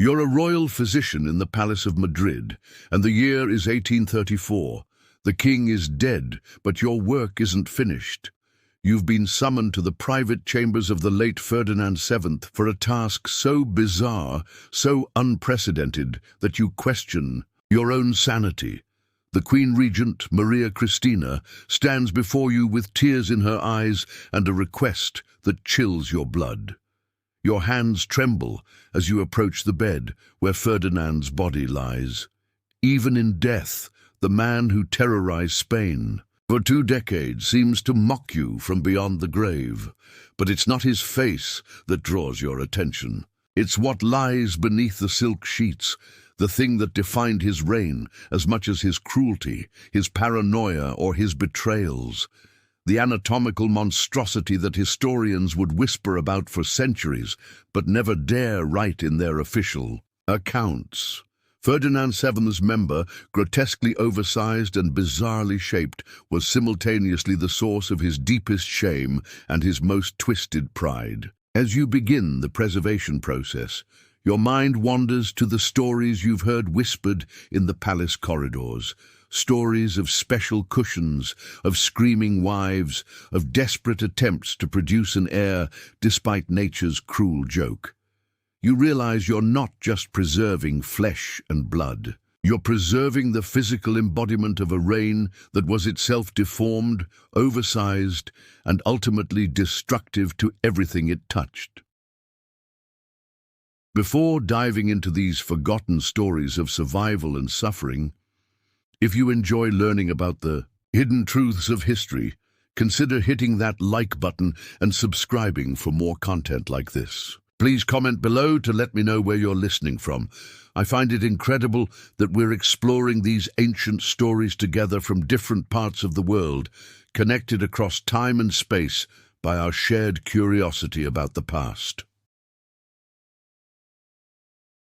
You're a royal physician in the Palace of Madrid, and the year is 1834. The king is dead, but your work isn't finished. You've been summoned to the private chambers of the late Ferdinand VII for a task so bizarre, so unprecedented, that you question your own sanity. The Queen Regent, Maria Cristina, stands before you with tears in her eyes and a request that chills your blood. Your hands tremble as you approach the bed where Ferdinand's body lies. Even in death, the man who terrorized Spain for 2 decades seems to mock you from beyond the grave. But it's not his face that draws your attention. It's what lies beneath the silk sheets, the thing that defined his reign as much as his cruelty, his paranoia, or his betrayals. The anatomical monstrosity that historians would whisper about for centuries, but never dare write in their official accounts. Ferdinand VII's member, grotesquely oversized and bizarrely shaped, was simultaneously the source of his deepest shame and his most twisted pride. As you begin the preservation process, your mind wanders to the stories you've heard whispered in the palace corridors. Stories of special cushions, of screaming wives, of desperate attempts to produce an heir despite nature's cruel joke. You realize you're not just preserving flesh and blood. You're preserving the physical embodiment of a reign that was itself deformed, oversized, and ultimately destructive to everything it touched. Before diving into these forgotten stories of survival and suffering, if you enjoy learning about the hidden truths of history, consider hitting that like button and subscribing for more content like this. Please comment below to let me know where you're listening from. I find it incredible that we're exploring these ancient stories together from different parts of the world, connected across time and space by our shared curiosity about the past.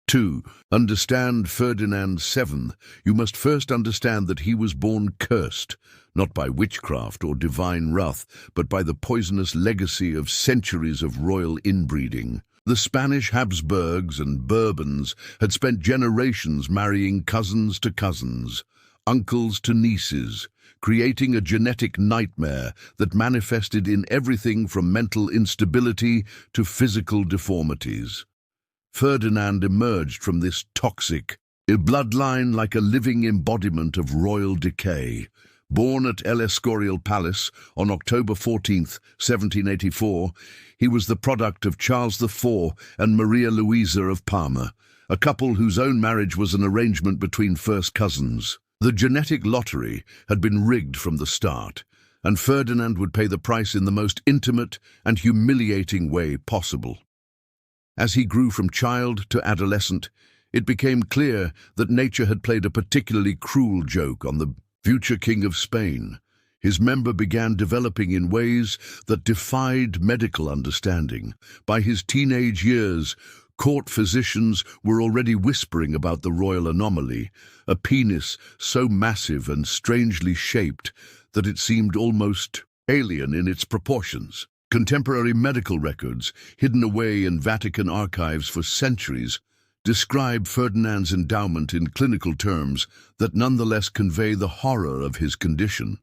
2. Understand Ferdinand VII. You must first understand that he was born cursed, not by witchcraft or divine wrath, but by the poisonous legacy of centuries of royal inbreeding. The Spanish Habsburgs and Bourbons had spent generations marrying cousins to cousins, uncles to nieces, creating a genetic nightmare that manifested in everything from mental instability to physical deformities. Ferdinand emerged from this toxic bloodline like a living embodiment of royal decay. Born at El Escorial Palace on October 14, 1784, he was the product of Charles IV and Maria Luisa of Parma, a couple whose own marriage was an arrangement between first cousins. The genetic lottery had been rigged from the start, and Ferdinand would pay the price in the most intimate and humiliating way possible. As he grew from child to adolescent, it became clear that nature had played a particularly cruel joke on the future King of Spain. His member began developing in ways that defied medical understanding. By his teenage years, court physicians were already whispering about the royal anomaly, a penis so massive and strangely shaped that it seemed almost alien in its proportions. Contemporary medical records, hidden away in Vatican archives for centuries, describe Ferdinand's endowment in clinical terms that nonetheless convey the horror of his condition.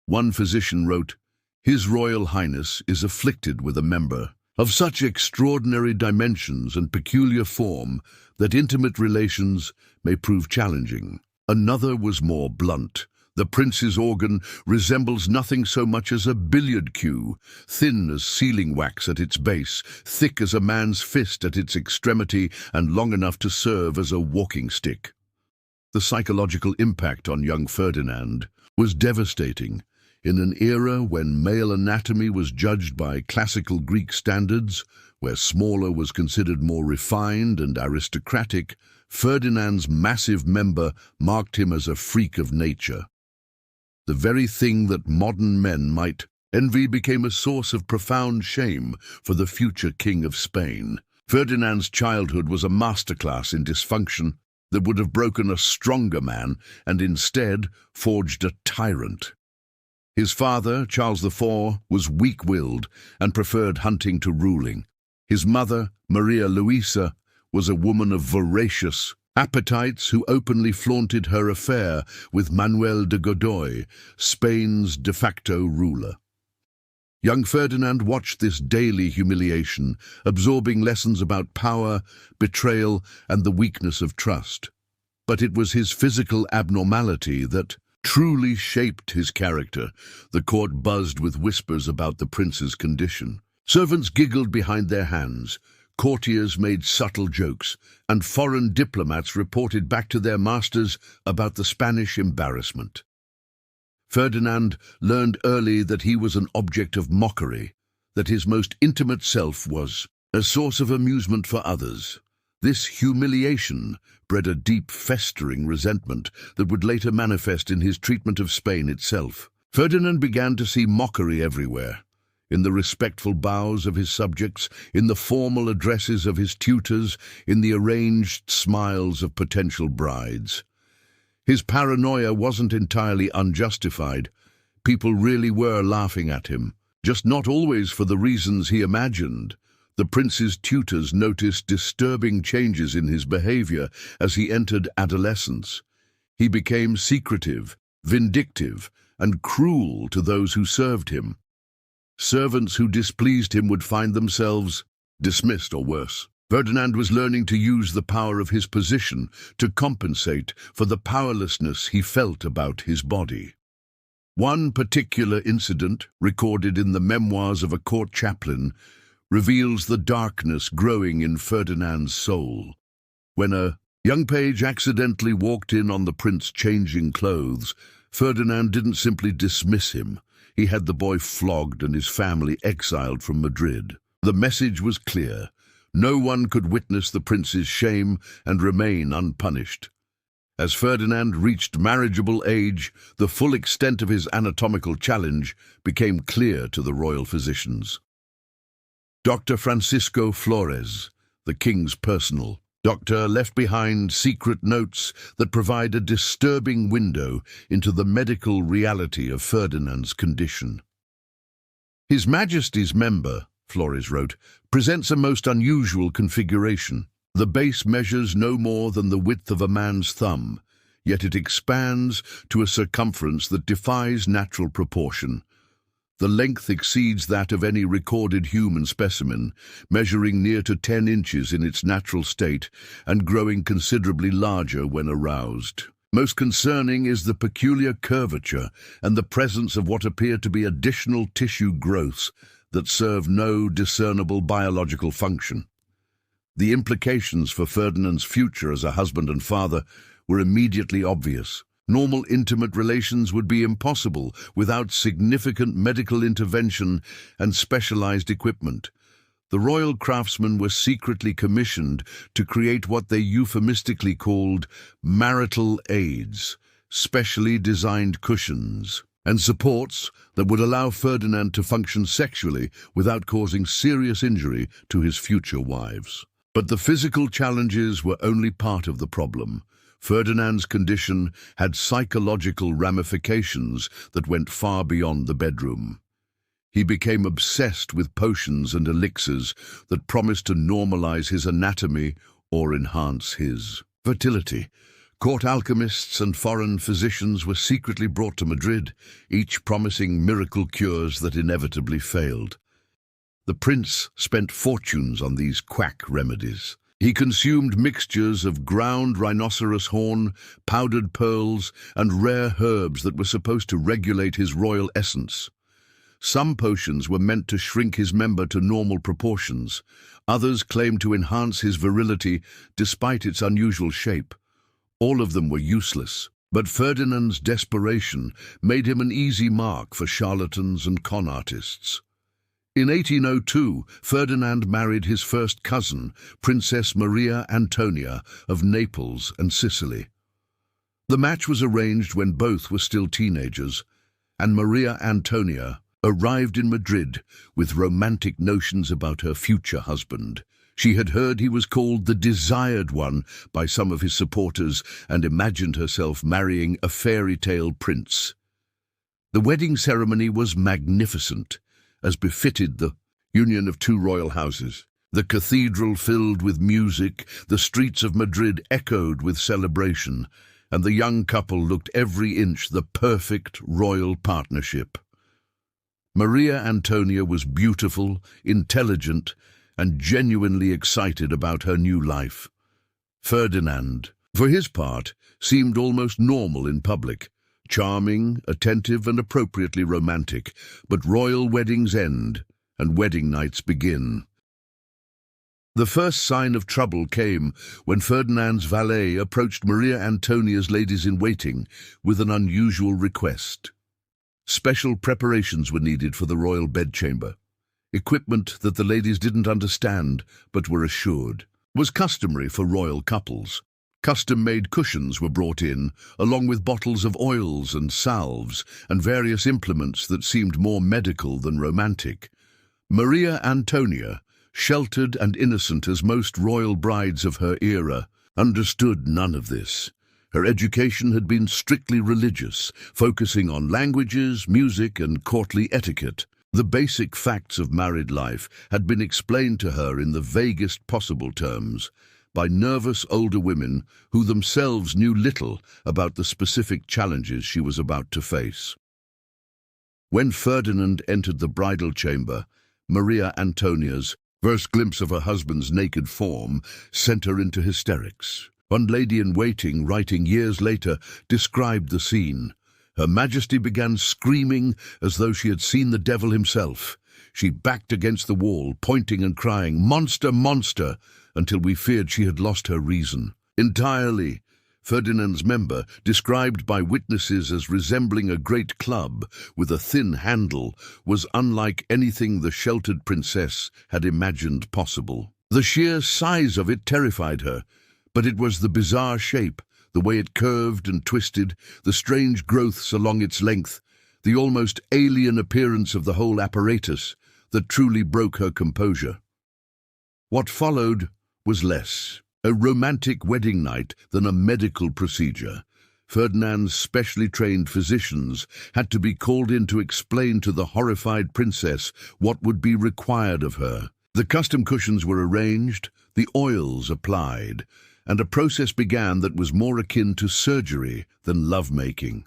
One physician wrote, "His Royal Highness is afflicted with a member of such extraordinary dimensions and peculiar form that intimate relations may prove challenging." Another was more blunt. "The prince's organ resembles nothing so much as a billiard cue, thin as sealing wax at its base, thick as a man's fist at its extremity, and long enough to serve as a walking stick." The psychological impact on young Ferdinand was devastating. In an era when male anatomy was judged by classical Greek standards, where smaller was considered more refined and aristocratic, Ferdinand's massive member marked him as a freak of nature. The very thing that modern men might envy became a source of profound shame for the future King of Spain. Ferdinand's childhood was a masterclass in dysfunction that would have broken a stronger man and instead forged a tyrant. His father, Charles IV, was weak-willed and preferred hunting to ruling. His mother, Maria Luisa, was a woman of voracious appetites who openly flaunted her affair with Manuel de Godoy, Spain's de facto ruler. Young Ferdinand watched this daily humiliation, absorbing lessons about power, betrayal, and the weakness of trust. But it was his physical abnormality that truly shaped his character. The court buzzed with whispers about the prince's condition. Servants giggled behind their hands, courtiers made subtle jokes, and foreign diplomats reported back to their masters about the Spanish embarrassment. Ferdinand learned early that he was an object of mockery, that his most intimate self was a source of amusement for others. This humiliation bred a deep, festering resentment that would later manifest in his treatment of Spain itself. Ferdinand began to see mockery everywhere, in the respectful bows of his subjects, in the formal addresses of his tutors, in the arranged smiles of potential brides. His paranoia wasn't entirely unjustified. People really were laughing at him, just not always for the reasons he imagined. The prince's tutors noticed disturbing changes in his behavior as he entered adolescence. He became secretive, vindictive, and cruel to those who served him. Servants who displeased him would find themselves dismissed or worse. Ferdinand was learning to use the power of his position to compensate for the powerlessness he felt about his body. One particular incident, recorded in the memoirs of a court chaplain, reveals the darkness growing in Ferdinand's soul. When a young page accidentally walked in on the prince changing clothes, Ferdinand didn't simply dismiss him. He had the boy flogged and his family exiled from Madrid. The message was clear. No one could witness the prince's shame and remain unpunished. As Ferdinand reached marriageable age, the full extent of his anatomical challenge became clear to the royal physicians. Dr. Francisco Flores, the king's personal doctor, left behind secret notes that provide a disturbing window into the medical reality of Ferdinand's condition. His Majesty's member, Flores wrote, presents a most unusual configuration. The base measures no more than the width of a man's thumb, yet it expands to a circumference that defies natural proportion. The length exceeds that of any recorded human specimen, measuring near to 10 inches in its natural state and growing considerably larger when aroused. Most concerning is the peculiar curvature and the presence of what appear to be additional tissue growths that serve no discernible biological function. The implications for Ferdinand's future as a husband and father were immediately obvious. Normal intimate relations would be impossible without significant medical intervention and specialized equipment. The royal craftsmen were secretly commissioned to create what they euphemistically called marital aids, specially designed cushions and supports that would allow Ferdinand to function sexually without causing serious injury to his future wives. But the physical challenges were only part of the problem. Ferdinand's condition had psychological ramifications that went far beyond the bedroom. He became obsessed with potions and elixirs that promised to normalize his anatomy or enhance his fertility. Court alchemists and foreign physicians were secretly brought to Madrid, each promising miracle cures that inevitably failed. The prince spent fortunes on these quack remedies. He consumed mixtures of ground rhinoceros horn, powdered pearls, and rare herbs that were supposed to regulate his royal essence. Some potions were meant to shrink his member to normal proportions. Others claimed to enhance his virility despite its unusual shape. All of them were useless, but Ferdinand's desperation made him an easy mark for charlatans and con artists. In 1802, Ferdinand married his first cousin, Princess Maria Antonia of Naples and Sicily. The match was arranged when both were still teenagers, and Maria Antonia arrived in Madrid with romantic notions about her future husband. She had heard he was called the Desired One by some of his supporters and imagined herself marrying a fairy tale prince. The wedding ceremony was magnificent, as befitted the union of two royal houses. The cathedral filled with music, the streets of Madrid echoed with celebration, and the young couple looked every inch the perfect royal partnership. Maria Antonia was beautiful, intelligent, and genuinely excited about her new life. Ferdinand, for his part, seemed almost normal in public, charming, attentive, and appropriately romantic, but royal weddings end, and wedding nights begin. The first sign of trouble came when Ferdinand's valet approached Maria Antonia's ladies-in-waiting with an unusual request. Special preparations were needed for the royal bedchamber. Equipment that the ladies didn't understand, but were assured, was customary for royal couples. Custom-made cushions were brought in, along with bottles of oils and salves, and various implements that seemed more medical than romantic. Maria Antonia, sheltered and innocent as most royal brides of her era, understood none of this. Her education had been strictly religious, focusing on languages, music, and courtly etiquette. The basic facts of married life had been explained to her in the vaguest possible terms by nervous older women who themselves knew little about the specific challenges she was about to face. When Ferdinand entered the bridal chamber, Maria Antonia's first glimpse of her husband's naked form sent her into hysterics. One lady-in-waiting, writing years later, described the scene. Her Majesty began screaming as though she had seen the devil himself. She backed against the wall, pointing and crying, "Monster, monster!" until we feared she had lost her reason. Entirely, Ferdinand's member, described by witnesses as resembling a great club with a thin handle, was unlike anything the sheltered princess had imagined possible. The sheer size of it terrified her, but it was the bizarre shape, the way it curved and twisted, the strange growths along its length, the almost alien appearance of the whole apparatus, that truly broke her composure. What followed was less a romantic wedding night than a medical procedure. Ferdinand's specially trained physicians had to be called in to explain to the horrified princess what would be required of her. The custom cushions were arranged, the oils applied, and a process began that was more akin to surgery than lovemaking.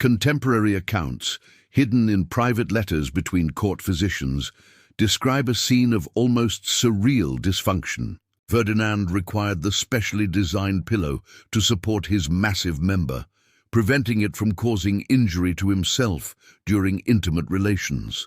Contemporary accounts, hidden in private letters between court physicians, describe a scene of almost surreal dysfunction. Ferdinand required the specially designed pillow to support his massive member, preventing it from causing injury to himself during intimate relations.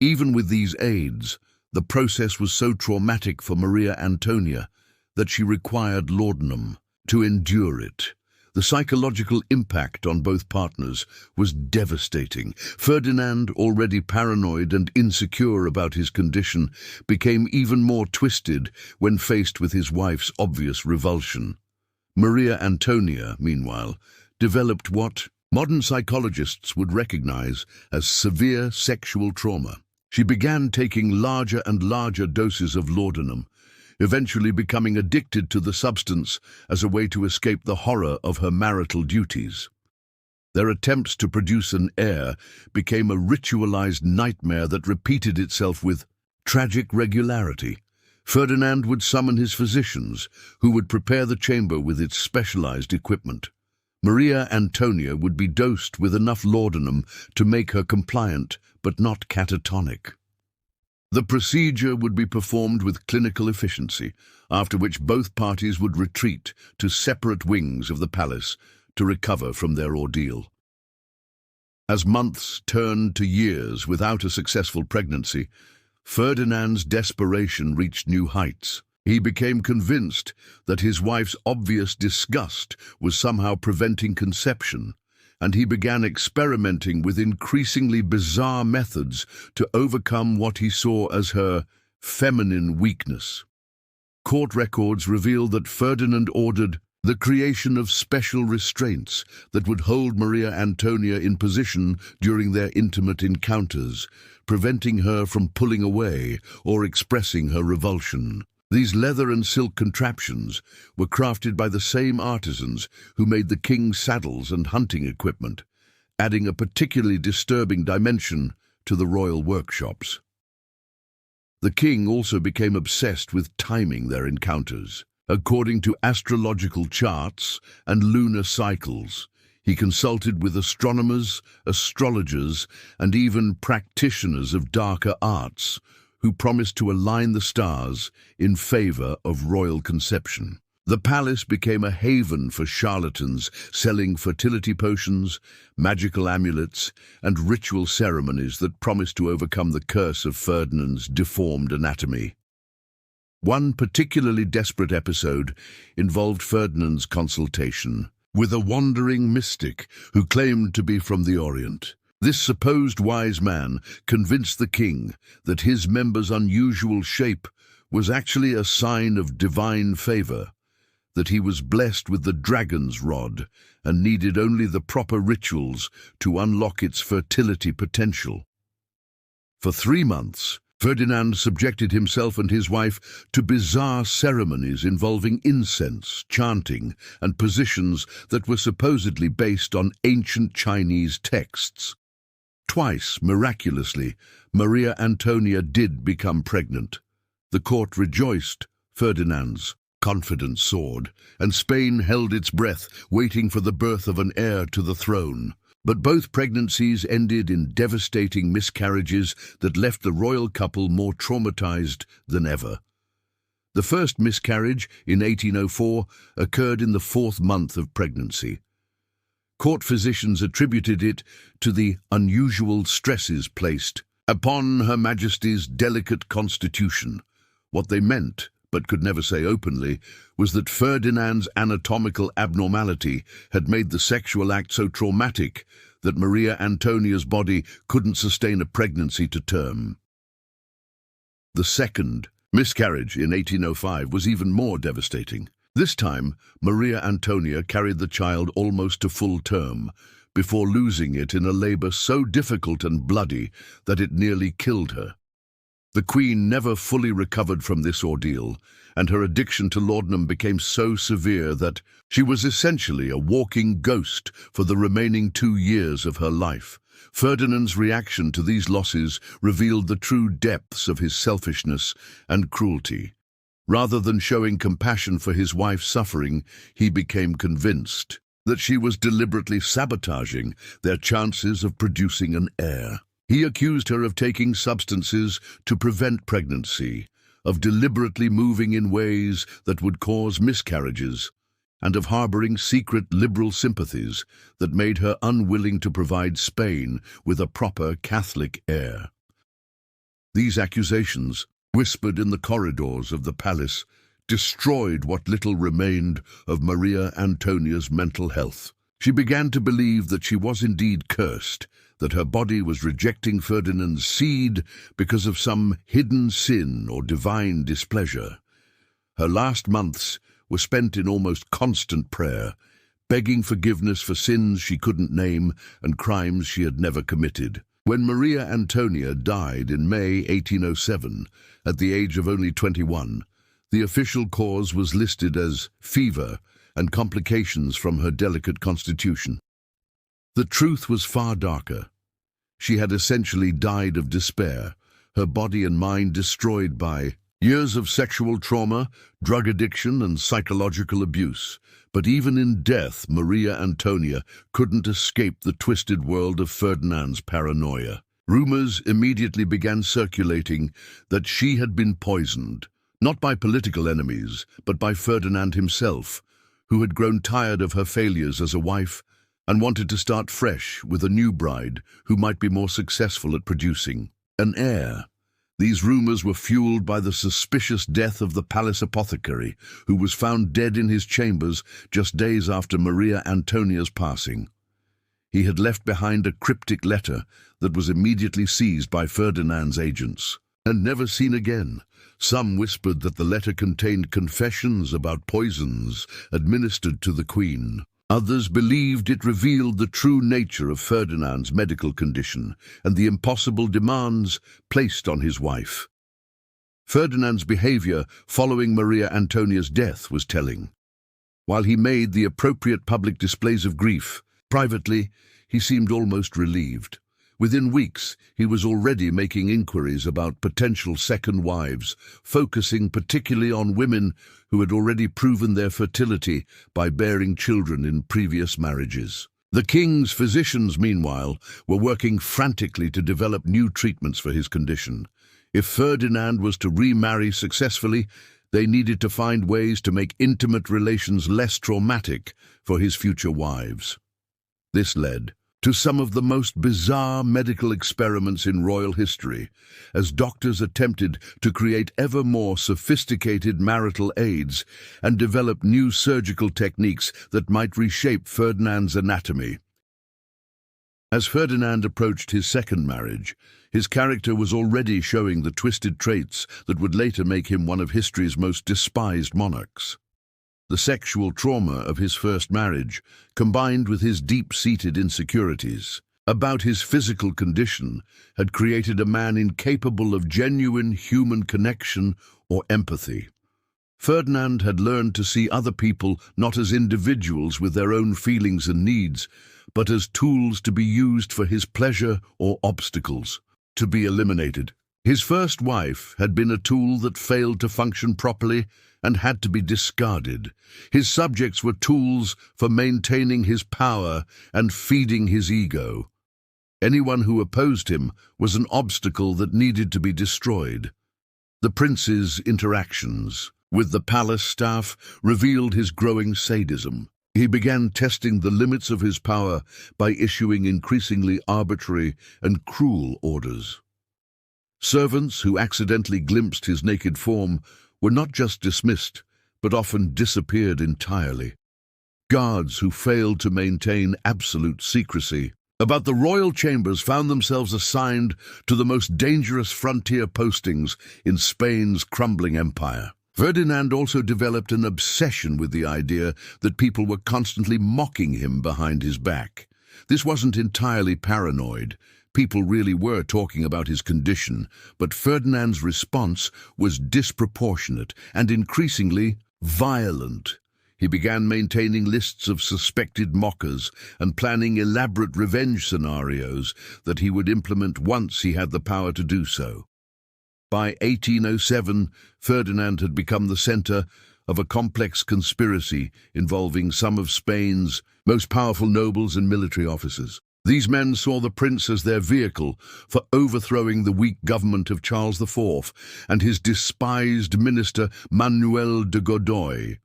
Even with these aids, the process was so traumatic for Maria Antonia that she required laudanum to endure it. The psychological impact on both partners was devastating. Ferdinand, already paranoid and insecure about his condition, became even more twisted when faced with his wife's obvious revulsion. Maria Antonia, meanwhile, developed what modern psychologists would recognize as severe sexual trauma. She began taking larger and larger doses of laudanum, eventually becoming addicted to the substance as a way to escape the horror of her marital duties. Their attempts to produce an heir became a ritualized nightmare that repeated itself with tragic regularity. Ferdinand would summon his physicians, who would prepare the chamber with its specialized equipment. Maria Antonia would be dosed with enough laudanum to make her compliant, but not catatonic. The procedure would be performed with clinical efficiency, after which both parties would retreat to separate wings of the palace to recover from their ordeal. As months turned to years without a successful pregnancy, Ferdinand's desperation reached new heights. He became convinced that his wife's obvious disgust was somehow preventing conception, and he began experimenting with increasingly bizarre methods to overcome what he saw as her feminine weakness. Court records reveal that Ferdinand ordered the creation of special restraints that would hold Maria Antonia in position during their intimate encounters, preventing her from pulling away or expressing her revulsion. These leather and silk contraptions were crafted by the same artisans who made the king's saddles and hunting equipment, adding a particularly disturbing dimension to the royal workshops. The king also became obsessed with timing their encounters. According to astrological charts and lunar cycles, he consulted with astronomers, astrologers, and even practitioners of darker arts who promised to align the stars in favor of royal conception. The palace became a haven for charlatans selling fertility potions, magical amulets, and ritual ceremonies that promised to overcome the curse of Ferdinand's deformed anatomy. One particularly desperate episode involved Ferdinand's consultation with a wandering mystic who claimed to be from the Orient. This supposed wise man convinced the king that his member's unusual shape was actually a sign of divine favor, that he was blessed with the dragon's rod and needed only the proper rituals to unlock its fertility potential. For 3 months, Ferdinand subjected himself and his wife to bizarre ceremonies involving incense, chanting, and positions that were supposedly based on ancient Chinese texts. Twice, miraculously, Maria Antonia did become pregnant. The court rejoiced. Ferdinand's confidence soared, and Spain held its breath, waiting for the birth of an heir to the throne. But both pregnancies ended in devastating miscarriages that left the royal couple more traumatized than ever. The first miscarriage, in 1804, occurred in the 4th month of pregnancy. Court physicians attributed it to the unusual stresses placed upon Her Majesty's delicate constitution. What they meant, but could never say openly, was that Ferdinand's anatomical abnormality had made the sexual act so traumatic that Maria Antonia's body couldn't sustain a pregnancy to term. The second miscarriage in 1805 was even more devastating. This time, Maria Antonia carried the child almost to full term, before losing it in a labor so difficult and bloody that it nearly killed her. The Queen never fully recovered from this ordeal, and her addiction to laudanum became so severe that she was essentially a walking ghost for the remaining 2 years of her life. Ferdinand's reaction to these losses revealed the true depths of his selfishness and cruelty. Rather than showing compassion for his wife's suffering, he became convinced that she was deliberately sabotaging their chances of producing an heir. He accused her of taking substances to prevent pregnancy, of deliberately moving in ways that would cause miscarriages, and of harboring secret liberal sympathies that made her unwilling to provide Spain with a proper Catholic heir. These accusations, whispered in the corridors of the palace, destroyed what little remained of Maria Antonia's mental health. She began to believe that she was indeed cursed, that her body was rejecting Ferdinand's seed because of some hidden sin or divine displeasure. Her last months were spent in almost constant prayer, begging forgiveness for sins she couldn't name and crimes she had never committed. When Maria Antonia died in May 1807, at the age of only 21, the official cause was listed as fever and complications from her delicate constitution. The truth was far darker. She had essentially died of despair, her body and mind destroyed by years of sexual trauma, drug addiction, and psychological abuse. But even in death, Maria Antonia couldn't escape the twisted world of Ferdinand's paranoia. Rumors immediately began circulating that she had been poisoned, not by political enemies, but by Ferdinand himself, who had grown tired of her failures as a wife and wanted to start fresh with a new bride who might be more successful at producing an heir. These rumors were fueled by the suspicious death of the palace apothecary, who was found dead in his chambers just days after Maria Antonia's passing. He had left behind a cryptic letter that was immediately seized by Ferdinand's agents and never seen again. Some whispered that the letter contained confessions about poisons administered to the Queen. Others believed it revealed the true nature of Ferdinand's medical condition and the impossible demands placed on his wife. Ferdinand's behavior following Maria Antonia's death was telling. While he made the appropriate public displays of grief, privately he seemed almost relieved. Within weeks, he was already making inquiries about potential second wives, focusing particularly on women who had already proven their fertility by bearing children in previous marriages. The king's physicians, meanwhile, were working frantically to develop new treatments for his condition. If Ferdinand was to remarry successfully, they needed to find ways to make intimate relations less traumatic for his future wives. This led to some of the most bizarre medical experiments in royal history, as doctors attempted to create ever more sophisticated marital aids and develop new surgical techniques that might reshape Ferdinand's anatomy. As Ferdinand approached his second marriage, his character was already showing the twisted traits that would later make him one of history's most despised monarchs. The sexual trauma of his first marriage, combined with his deep-seated insecurities about his physical condition, had created a man incapable of genuine human connection or empathy. Ferdinand had learned to see other people not as individuals with their own feelings and needs, but as tools to be used for his pleasure or obstacles to be eliminated. His first wife had been a tool that failed to function properly and had to be discarded. His subjects were tools for maintaining his power and feeding his ego. Anyone who opposed him was an obstacle that needed to be destroyed. The prince's interactions with the palace staff revealed his growing sadism. He began testing the limits of his power by issuing increasingly arbitrary and cruel orders. Servants who accidentally glimpsed his naked form were not just dismissed, but often disappeared entirely. Guards who failed to maintain absolute secrecy about the royal chambers found themselves assigned to the most dangerous frontier postings in Spain's crumbling empire. Ferdinand also developed an obsession with the idea that people were constantly mocking him behind his back. This wasn't entirely paranoid. People really were talking about his condition, but Ferdinand's response was disproportionate and increasingly violent. He began maintaining lists of suspected mockers and planning elaborate revenge scenarios that he would implement once he had the power to do so. By 1807, Ferdinand had become the center of a complex conspiracy involving some of Spain's most powerful nobles and military officers. These men saw the prince as their vehicle for overthrowing the weak government of Charles IV and his despised minister Manuel de Godoy.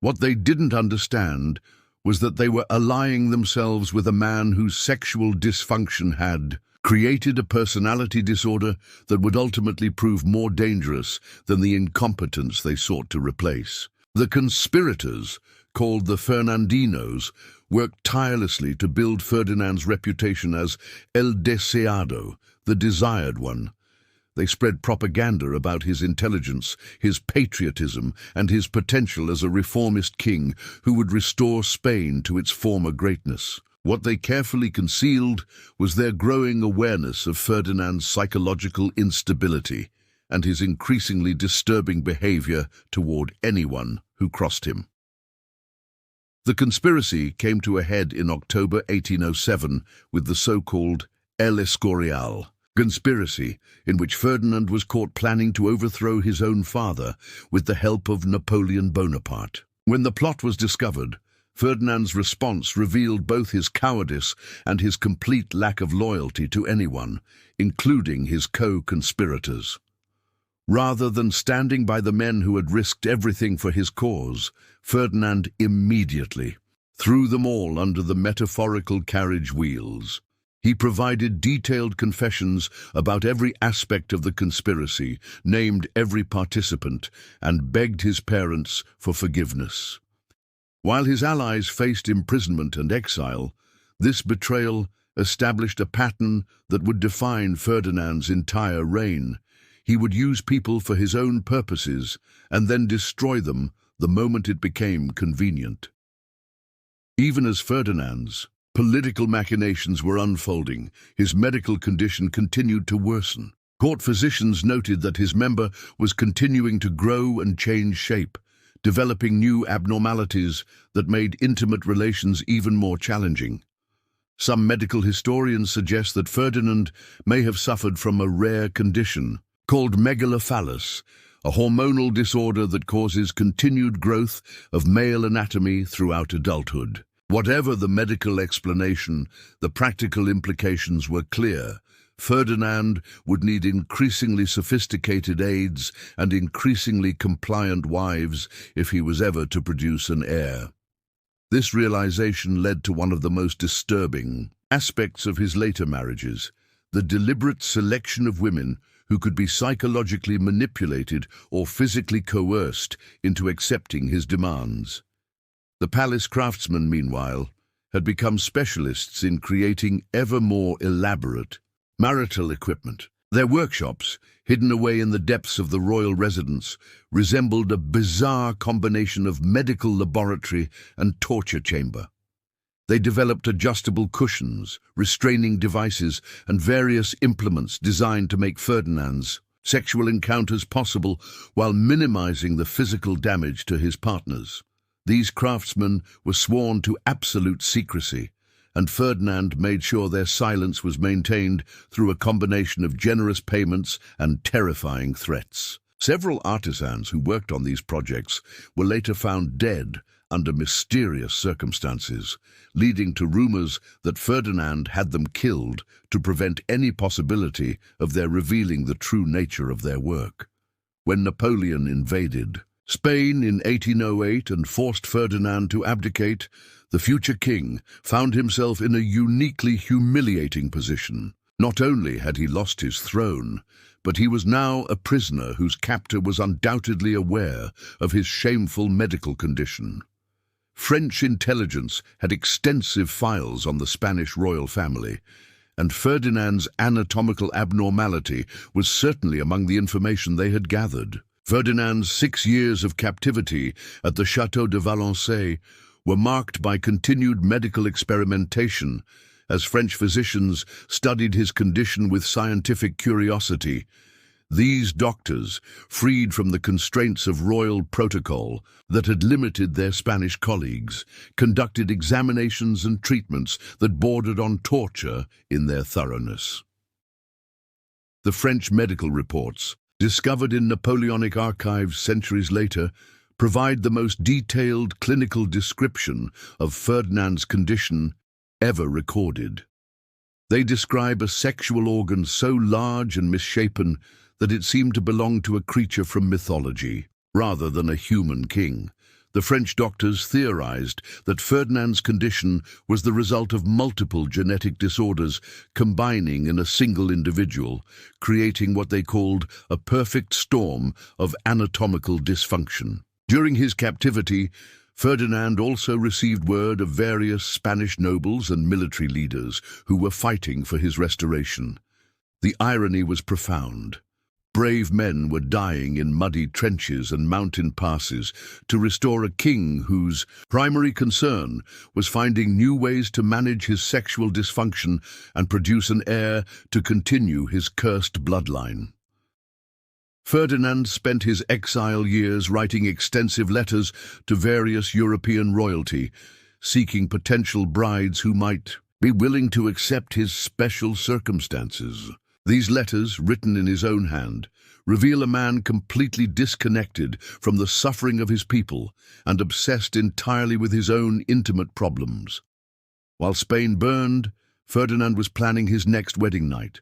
What they didn't understand was that they were allying themselves with a man whose sexual dysfunction had created a personality disorder that would ultimately prove more dangerous than the incompetence they sought to replace. The conspirators, called the Fernandinos, worked tirelessly to build Ferdinand's reputation as El Deseado, the desired one. They spread propaganda about his intelligence, his patriotism, and his potential as a reformist king who would restore Spain to its former greatness. What they carefully concealed was their growing awareness of Ferdinand's psychological instability and his increasingly disturbing behavior toward anyone who crossed him. The conspiracy came to a head in October 1807 with the so-called El Escorial conspiracy, in which Ferdinand was caught planning to overthrow his own father with the help of Napoleon Bonaparte. When the plot was discovered, Ferdinand's response revealed both his cowardice and his complete lack of loyalty to anyone, including his co-conspirators. Rather than standing by the men who had risked everything for his cause, Ferdinand immediately threw them all under the metaphorical carriage wheels. He provided detailed confessions about every aspect of the conspiracy, named every participant, and begged his parents for forgiveness. While his allies faced imprisonment and exile, this betrayal established a pattern that would define Ferdinand's entire reign. He would use people for his own purposes and then destroy them the moment it became convenient. Even as Ferdinand's political machinations were unfolding, his medical condition continued to worsen. Court physicians noted that his member was continuing to grow and change shape, developing new abnormalities that made intimate relations even more challenging. Some medical historians suggest that Ferdinand may have suffered from a rare condition called megacephalus, a hormonal disorder that causes continued growth of male anatomy throughout adulthood. Whatever the medical explanation, the practical implications were clear. Ferdinand would need increasingly sophisticated aids and increasingly compliant wives if he was ever to produce an heir. This realization led to one of the most disturbing aspects of his later marriages, the deliberate selection of women who could be psychologically manipulated or physically coerced into accepting his demands. The palace craftsmen, meanwhile, had become specialists in creating ever more elaborate marital equipment. Their workshops, hidden away in the depths of the royal residence, resembled a bizarre combination of medical laboratory and torture chamber. They developed adjustable cushions, restraining devices, and various implements designed to make Ferdinand's sexual encounters possible while minimizing the physical damage to his partners. These craftsmen were sworn to absolute secrecy, and Ferdinand made sure their silence was maintained through a combination of generous payments and terrifying threats. Several artisans who worked on these projects were later found dead under mysterious circumstances, leading to rumors that Ferdinand had them killed to prevent any possibility of their revealing the true nature of their work. When Napoleon invaded Spain in 1808 and forced Ferdinand to abdicate, the future king found himself in a uniquely humiliating position. Not only had he lost his throne, but he was now a prisoner whose captor was undoubtedly aware of his shameful medical condition. French intelligence had extensive files on the Spanish royal family, and Ferdinand's anatomical abnormality was certainly among the information they had gathered. Ferdinand's 6 years of captivity at the Château de Valençay were marked by continued medical experimentation as French physicians studied his condition with scientific curiosity. These doctors, freed from the constraints of royal protocol that had limited their Spanish colleagues, conducted examinations and treatments that bordered on torture in their thoroughness. The French medical reports, discovered in Napoleonic archives centuries later, provide the most detailed clinical description of Ferdinand's condition ever recorded. They describe a sexual organ so large and misshapen that it seemed to belong to a creature from mythology, rather than a human king. The French doctors theorized that Ferdinand's condition was the result of multiple genetic disorders combining in a single individual, creating what they called a perfect storm of anatomical dysfunction. During his captivity, Ferdinand also received word of various Spanish nobles and military leaders who were fighting for his restoration. The irony was profound. Brave men were dying in muddy trenches and mountain passes to restore a king whose primary concern was finding new ways to manage his sexual dysfunction and produce an heir to continue his cursed bloodline. Ferdinand spent his exile years writing extensive letters to various European royalty, seeking potential brides who might be willing to accept his special circumstances. These letters, written in his own hand, reveal a man completely disconnected from the suffering of his people and obsessed entirely with his own intimate problems. While Spain burned, Ferdinand was planning his next wedding night.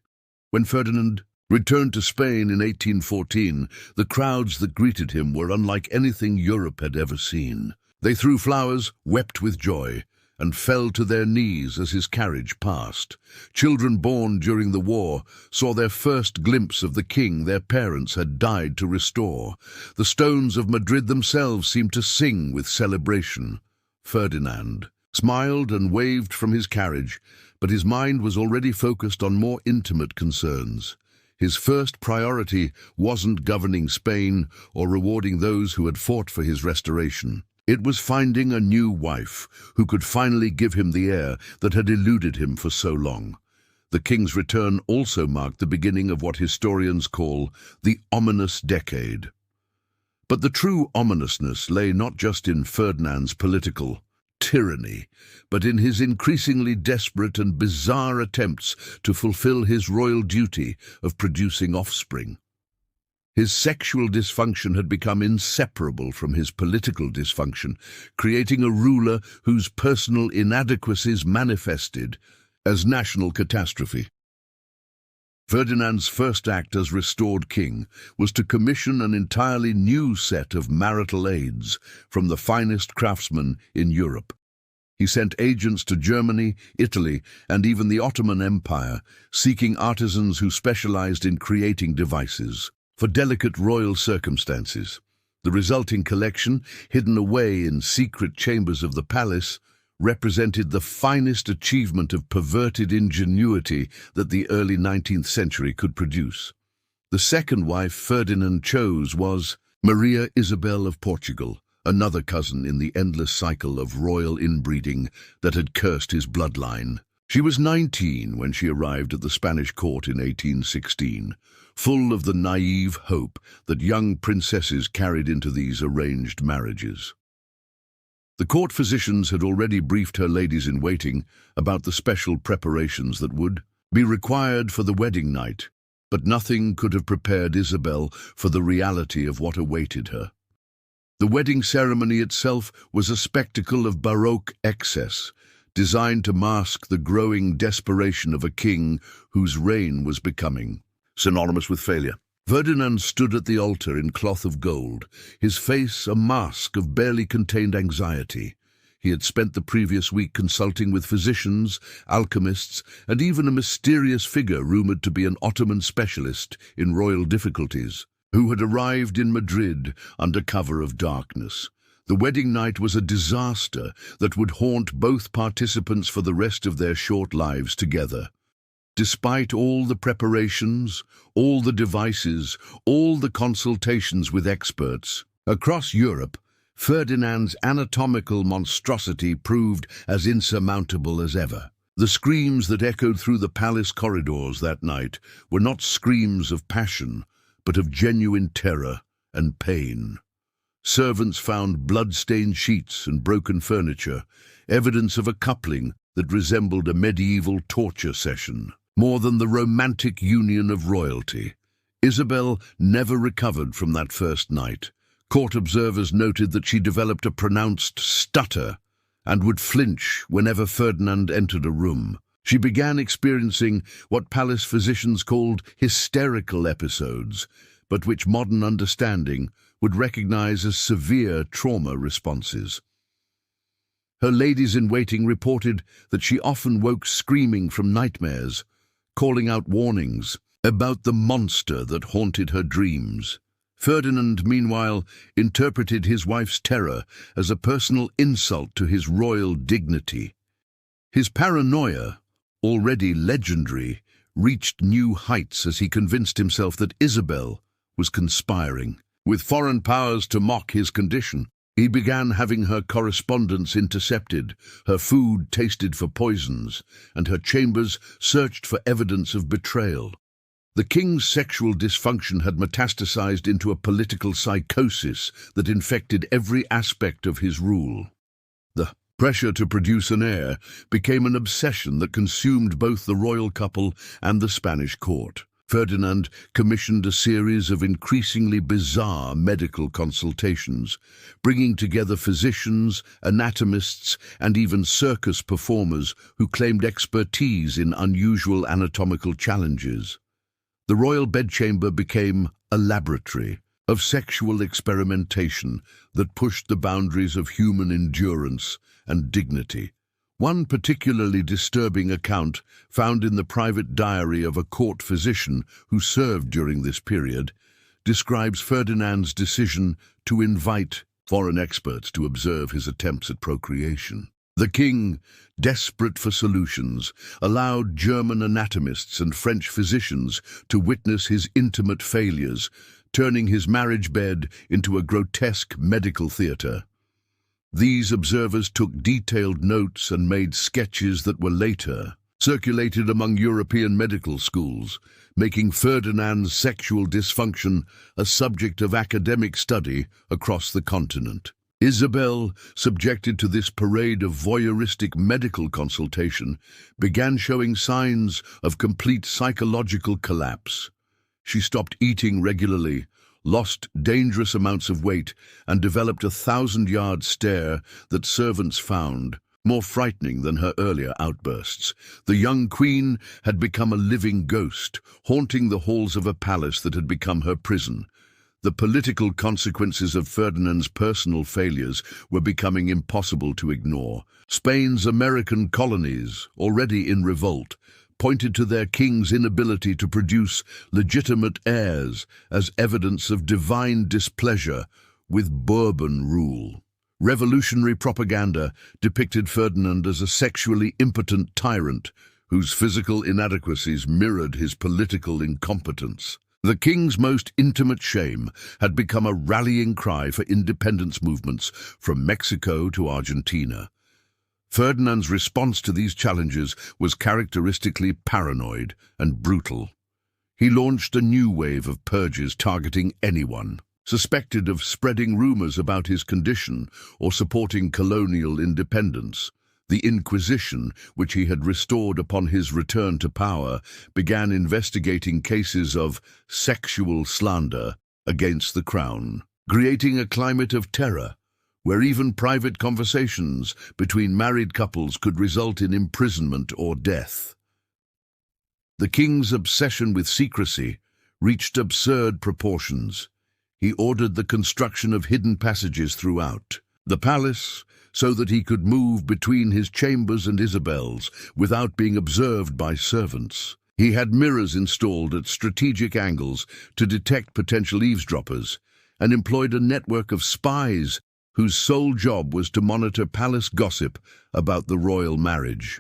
When Ferdinand returned to Spain in 1814, the crowds that greeted him were unlike anything Europe had ever seen. They threw flowers, wept with joy, and fell to their knees as his carriage passed. Children born during the war saw their first glimpse of the king their parents had died to restore. The stones of Madrid themselves seemed to sing with celebration. Ferdinand smiled and waved from his carriage, but his mind was already focused on more intimate concerns. His first priority wasn't governing Spain or rewarding those who had fought for his restoration. It was finding a new wife who could finally give him the heir that had eluded him for so long. The king's return also marked the beginning of what historians call the ominous decade. But the true ominousness lay not just in Ferdinand's political tyranny, but in his increasingly desperate and bizarre attempts to fulfill his royal duty of producing offspring. His sexual dysfunction had become inseparable from his political dysfunction, creating a ruler whose personal inadequacies manifested as national catastrophe. Ferdinand's first act as restored king was to commission an entirely new set of marital aids from the finest craftsmen in Europe. He sent agents to Germany, Italy, and even the Ottoman Empire, seeking artisans who specialized in creating devices for delicate royal circumstances. The resulting collection, hidden away in secret chambers of the palace, represented the finest achievement of perverted ingenuity that the early 19th century could produce. The second wife Ferdinand chose was Maria Isabel of Portugal, another cousin in the endless cycle of royal inbreeding that had cursed his bloodline. She was 19 when she arrived at the Spanish court in 1816, full of the naive hope that young princesses carried into these arranged marriages. The court physicians had already briefed her ladies-in-waiting about the special preparations that would be required for the wedding night, but nothing could have prepared Isabel for the reality of what awaited her. The wedding ceremony itself was a spectacle of Baroque excess, designed to mask the growing desperation of a king whose reign was becoming synonymous with failure. Ferdinand stood at the altar in cloth of gold, his face a mask of barely contained anxiety. He had spent the previous week consulting with physicians, alchemists, and even a mysterious figure rumored to be an Ottoman specialist in royal difficulties, who had arrived in Madrid under cover of darkness. The wedding night was a disaster that would haunt both participants for the rest of their short lives together. Despite all the preparations, all the devices, all the consultations with experts, across Europe, Ferdinand's anatomical monstrosity proved as insurmountable as ever. The screams that echoed through the palace corridors that night were not screams of passion, but of genuine terror and pain. Servants found blood-stained sheets and broken furniture, evidence of a coupling that resembled a medieval torture session. More than the romantic union of royalty, Isabel never recovered from that first night. Court observers noted that she developed a pronounced stutter and would flinch whenever Ferdinand entered a room. She began experiencing what palace physicians called hysterical episodes, but which modern understanding would recognize as severe trauma responses. Her ladies-in-waiting reported that she often woke screaming from nightmares, calling out warnings about the monster that haunted her dreams. Ferdinand, meanwhile, interpreted his wife's terror as a personal insult to his royal dignity. His paranoia, already legendary, reached new heights as he convinced himself that Isabel was conspiring with foreign powers to mock his condition. He began having her correspondence intercepted, her food tasted for poisons, and her chambers searched for evidence of betrayal. The king's sexual dysfunction had metastasized into a political psychosis that infected every aspect of his rule. The pressure to produce an heir became an obsession that consumed both the royal couple and the Spanish court. Ferdinand commissioned a series of increasingly bizarre medical consultations, bringing together physicians, anatomists, and even circus performers who claimed expertise in unusual anatomical challenges. The royal bedchamber became a laboratory of sexual experimentation that pushed the boundaries of human endurance and dignity. One particularly disturbing account, found in the private diary of a court physician who served during this period, describes Ferdinand's decision to invite foreign experts to observe his attempts at procreation. The king, desperate for solutions, allowed German anatomists and French physicians to witness his intimate failures, turning his marriage bed into a grotesque medical theater. These observers took detailed notes and made sketches that were later circulated among European medical schools, making Ferdinand's sexual dysfunction a subject of academic study across the continent. Isabel, subjected to this parade of voyeuristic medical consultation, began showing signs of complete psychological collapse. She stopped eating regularly, lost dangerous amounts of weight, and developed a 1,000-yard stare that servants found more frightening than her earlier outbursts. The young queen had become a living ghost, haunting the halls of a palace that had become her prison. The political consequences of Ferdinand's personal failures were becoming impossible to ignore. Spain's American colonies, already in revolt, pointed to their king's inability to produce legitimate heirs as evidence of divine displeasure with Bourbon rule. Revolutionary propaganda depicted Ferdinand as a sexually impotent tyrant whose physical inadequacies mirrored his political incompetence. The king's most intimate shame had become a rallying cry for independence movements from Mexico to Argentina. Ferdinand's response to these challenges was characteristically paranoid and brutal. He launched a new wave of purges targeting anyone suspected of spreading rumors about his condition or supporting colonial independence. The Inquisition, which he had restored upon his return to power, began investigating cases of sexual slander against the crown, creating a climate of terror where even private conversations between married couples could result in imprisonment or death. The king's obsession with secrecy reached absurd proportions. He ordered the construction of hidden passages throughout the palace so that he could move between his chambers and Isabel's without being observed by servants. He had mirrors installed at strategic angles to detect potential eavesdroppers and employed a network of spies whose sole job was to monitor palace gossip about the royal marriage.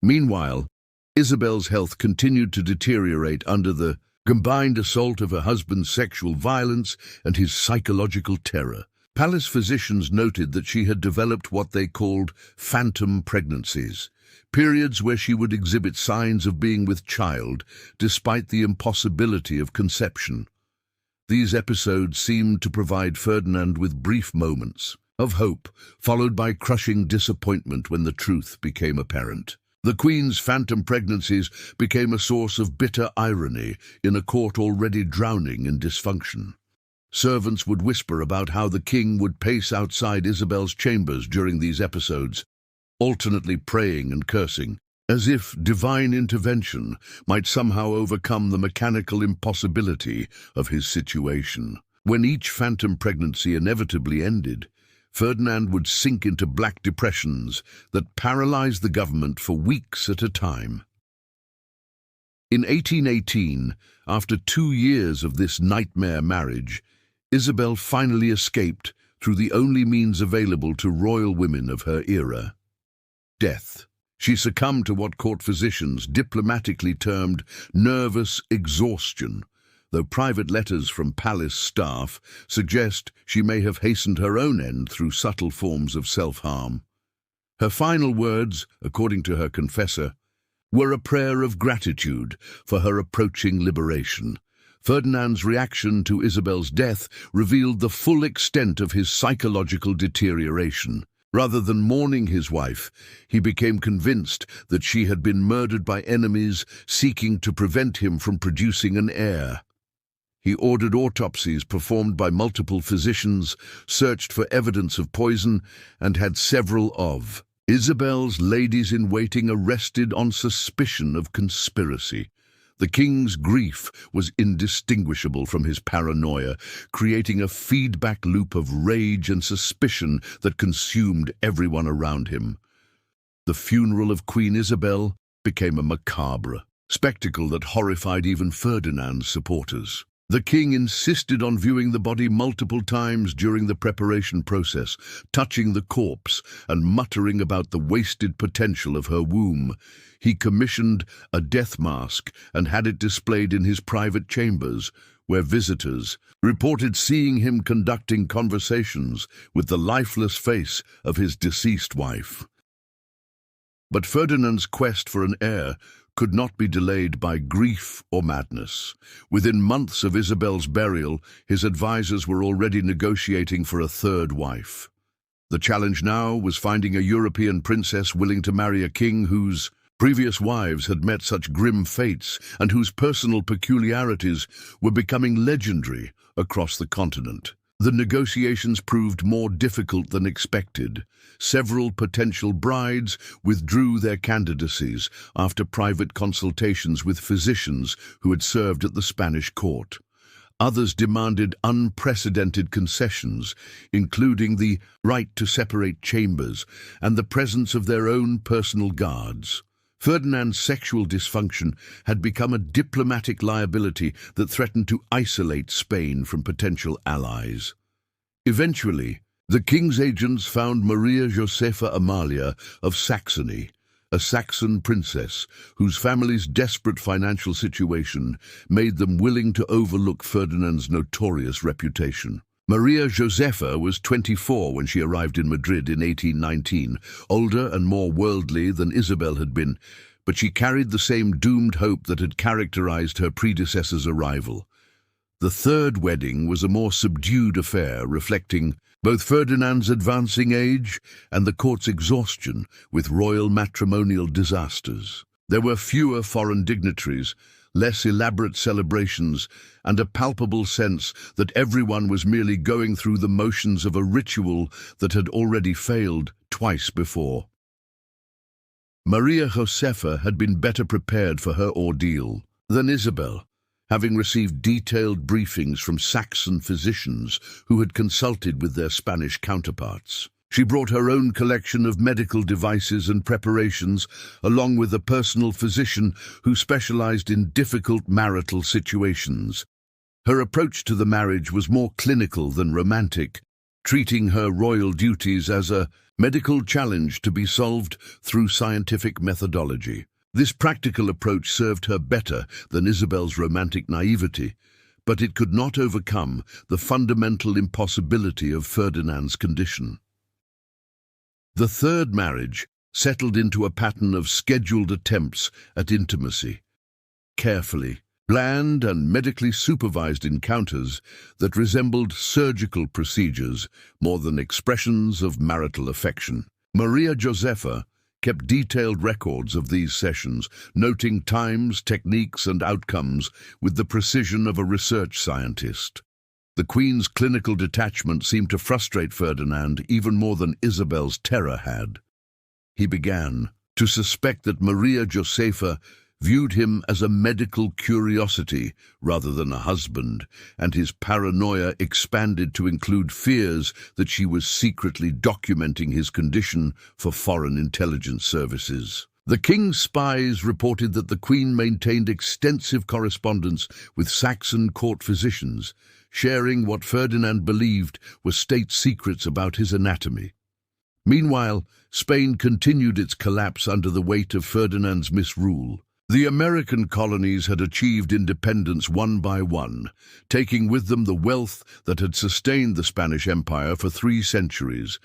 Meanwhile, Isabel's health continued to deteriorate under the combined assault of her husband's sexual violence and his psychological terror. Palace physicians noted that she had developed what they called phantom pregnancies, periods where she would exhibit signs of being with child despite the impossibility of conception. These episodes seemed to provide Ferdinand with brief moments of hope, followed by crushing disappointment when the truth became apparent. The Queen's phantom pregnancies became a source of bitter irony in a court already drowning in dysfunction. Servants would whisper about how the king would pace outside Isabel's chambers during these episodes, alternately praying and cursing, as if divine intervention might somehow overcome the mechanical impossibility of his situation. When each phantom pregnancy inevitably ended, Ferdinand would sink into black depressions that paralyzed the government for weeks at a time. In 1818, after 2 years of this nightmare marriage, Isabel finally escaped through the only means available to royal women of her era: death. She succumbed to what court physicians diplomatically termed nervous exhaustion, though private letters from palace staff suggest she may have hastened her own end through subtle forms of self-harm. Her final words, according to her confessor, were a prayer of gratitude for her approaching liberation. Ferdinand's reaction to Isabel's death revealed the full extent of his psychological deterioration. Rather than mourning his wife, he became convinced that she had been murdered by enemies seeking to prevent him from producing an heir. He ordered autopsies performed by multiple physicians, searched for evidence of poison, and had several of Isabel's ladies-in-waiting arrested on suspicion of conspiracy. The king's grief was indistinguishable from his paranoia, creating a feedback loop of rage and suspicion that consumed everyone around him. The funeral of Queen Isabel became a macabre spectacle that horrified even Ferdinand's supporters. The king insisted on viewing the body multiple times during the preparation process, touching the corpse and muttering about the wasted potential of her womb. He commissioned a death mask and had it displayed in his private chambers, where visitors reported seeing him conducting conversations with the lifeless face of his deceased wife. But Ferdinand's quest for an heir could not be delayed by grief or madness. Within months of Isabel's burial, his advisors were already negotiating for a third wife. The challenge now was finding a European princess willing to marry a king whose previous wives had met such grim fates and whose personal peculiarities were becoming legendary across the continent. The negotiations proved more difficult than expected. Several potential brides withdrew their candidacies after private consultations with physicians who had served at the Spanish court. Others demanded unprecedented concessions, including the right to separate chambers and the presence of their own personal guards. Ferdinand's sexual dysfunction had become a diplomatic liability that threatened to isolate Spain from potential allies. Eventually, the king's agents found Maria Josepha Amalia of Saxony, a Saxon princess whose family's desperate financial situation made them willing to overlook Ferdinand's notorious reputation. Maria Josepha was 24 when she arrived in Madrid in 1819, older and more worldly than Isabel had been, but she carried the same doomed hope that had characterized her predecessor's arrival. The third wedding was a more subdued affair, reflecting both Ferdinand's advancing age and the court's exhaustion with royal matrimonial disasters. There were fewer foreign dignitaries, less elaborate celebrations, and a palpable sense that everyone was merely going through the motions of a ritual that had already failed twice before. Maria Josepha had been better prepared for her ordeal than Isabel, having received detailed briefings from Saxon physicians who had consulted with their Spanish counterparts. She brought her own collection of medical devices and preparations, along with a personal physician who specialized in difficult marital situations. Her approach to the marriage was more clinical than romantic, treating her royal duties as a medical challenge to be solved through scientific methodology. This practical approach served her better than Isabel's romantic naivety, but it could not overcome the fundamental impossibility of Ferdinand's condition. The third marriage settled into a pattern of scheduled attempts at intimacy, carefully planned and medically supervised encounters that resembled surgical procedures more than expressions of marital affection. Maria Josepha kept detailed records of these sessions, noting times, techniques, and outcomes with the precision of a research scientist. The Queen's clinical detachment seemed to frustrate Ferdinand even more than Isabel's terror had. He began to suspect that Maria Josepha viewed him as a medical curiosity rather than a husband, and his paranoia expanded to include fears that she was secretly documenting his condition for foreign intelligence services. The king's spies reported that the Queen maintained extensive correspondence with Saxon court physicians, sharing what Ferdinand believed were state secrets about his anatomy. Meanwhile, Spain continued its collapse under the weight of Ferdinand's misrule. The American colonies had achieved independence one by one, taking with them the wealth that had sustained the Spanish Empire for 3 centuries.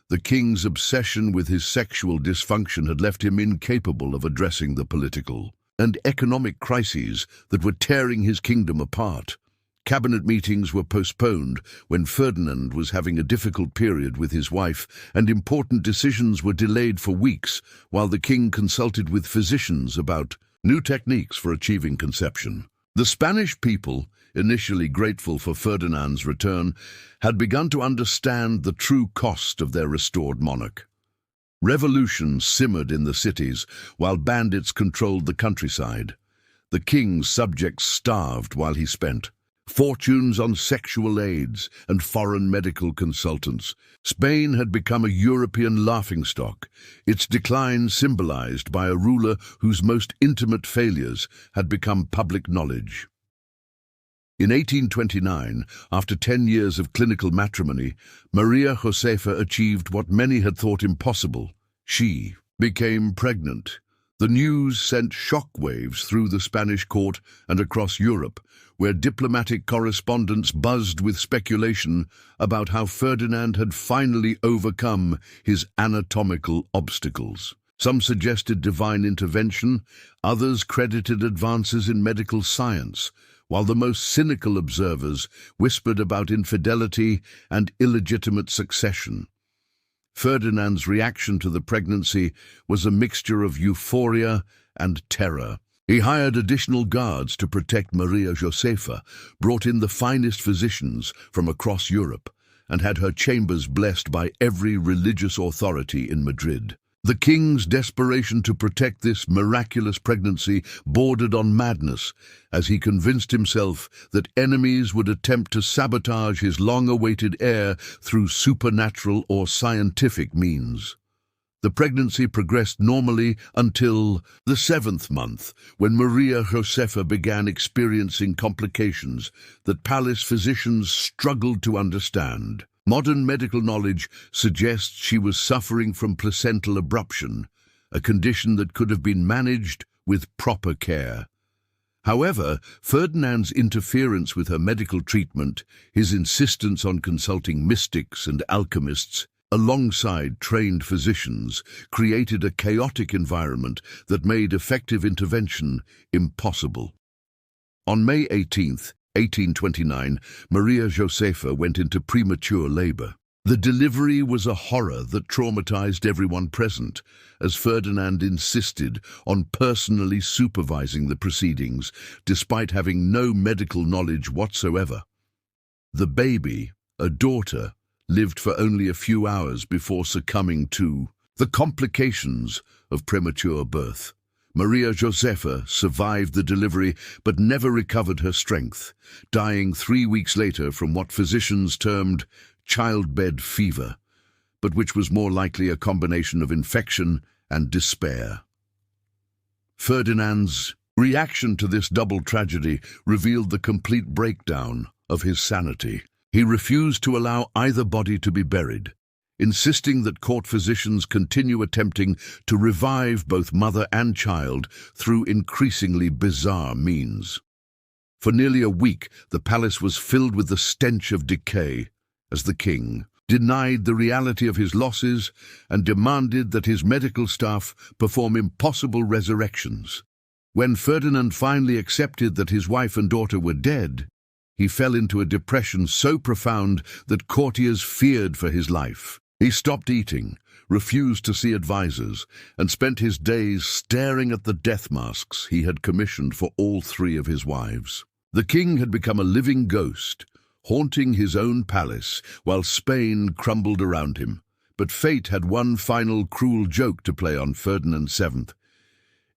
The king's obsession with his sexual dysfunction had left him incapable of addressing the political and economic crises that were tearing his kingdom apart. Cabinet meetings were postponed when Ferdinand was having a difficult period with his wife, and important decisions were delayed for weeks while the king consulted with physicians about new techniques for achieving conception. The Spanish people, initially grateful for Ferdinand's return, had begun to understand the true cost of their restored monarch. Revolutions simmered in the cities while bandits controlled the countryside. The king's subjects starved while he spent fortunes on sexual aids and foreign medical consultants. Spain had become a European laughingstock, its decline symbolized by a ruler whose most intimate failures had become public knowledge. In 1829, after 10 years of clinical matrimony, Maria Josepha achieved what many had thought impossible. She became pregnant. The news sent shockwaves through the Spanish court and across Europe, where diplomatic correspondence buzzed with speculation about how Ferdinand had finally overcome his anatomical obstacles. Some suggested divine intervention, others credited advances in medical science, while the most cynical observers whispered about infidelity and illegitimate succession. Ferdinand's reaction to the pregnancy was a mixture of euphoria and terror. He hired additional guards to protect Maria Josefa, brought in the finest physicians from across Europe, and had her chambers blessed by every religious authority in Madrid. The king's desperation to protect this miraculous pregnancy bordered on madness, as he convinced himself that enemies would attempt to sabotage his long-awaited heir through supernatural or scientific means. The pregnancy progressed normally until the 7th month, when Maria Josefa began experiencing complications that palace physicians struggled to understand. Modern medical knowledge suggests she was suffering from placental abruption, a condition that could have been managed with proper care. However, Ferdinand's interference with her medical treatment, his insistence on consulting mystics and alchemists, alongside trained physicians, created a chaotic environment that made effective intervention impossible. On May 18th, 1829, Maria Josefa went into premature labor. The delivery was a horror that traumatized everyone present, as Ferdinand insisted on personally supervising the proceedings, despite having no medical knowledge whatsoever. The baby, a daughter, lived for only a few hours before succumbing to the complications of premature birth. Maria Josefa survived the delivery but never recovered her strength, dying 3 weeks later from what physicians termed childbed fever, but which was more likely a combination of infection and despair. Ferdinand's reaction to this double tragedy revealed the complete breakdown of his sanity. He refused to allow either body to be buried, insisting that court physicians continue attempting to revive both mother and child through increasingly bizarre means. For nearly a week, the palace was filled with the stench of decay, as the king denied the reality of his losses and demanded that his medical staff perform impossible resurrections. When Ferdinand finally accepted that his wife and daughter were dead, he fell into a depression so profound that courtiers feared for his life. He stopped eating, refused to see advisors, and spent his days staring at the death masks he had commissioned for all 3 of his wives. The king had become a living ghost, haunting his own palace while Spain crumbled around him. But fate had one final cruel joke to play on Ferdinand VII.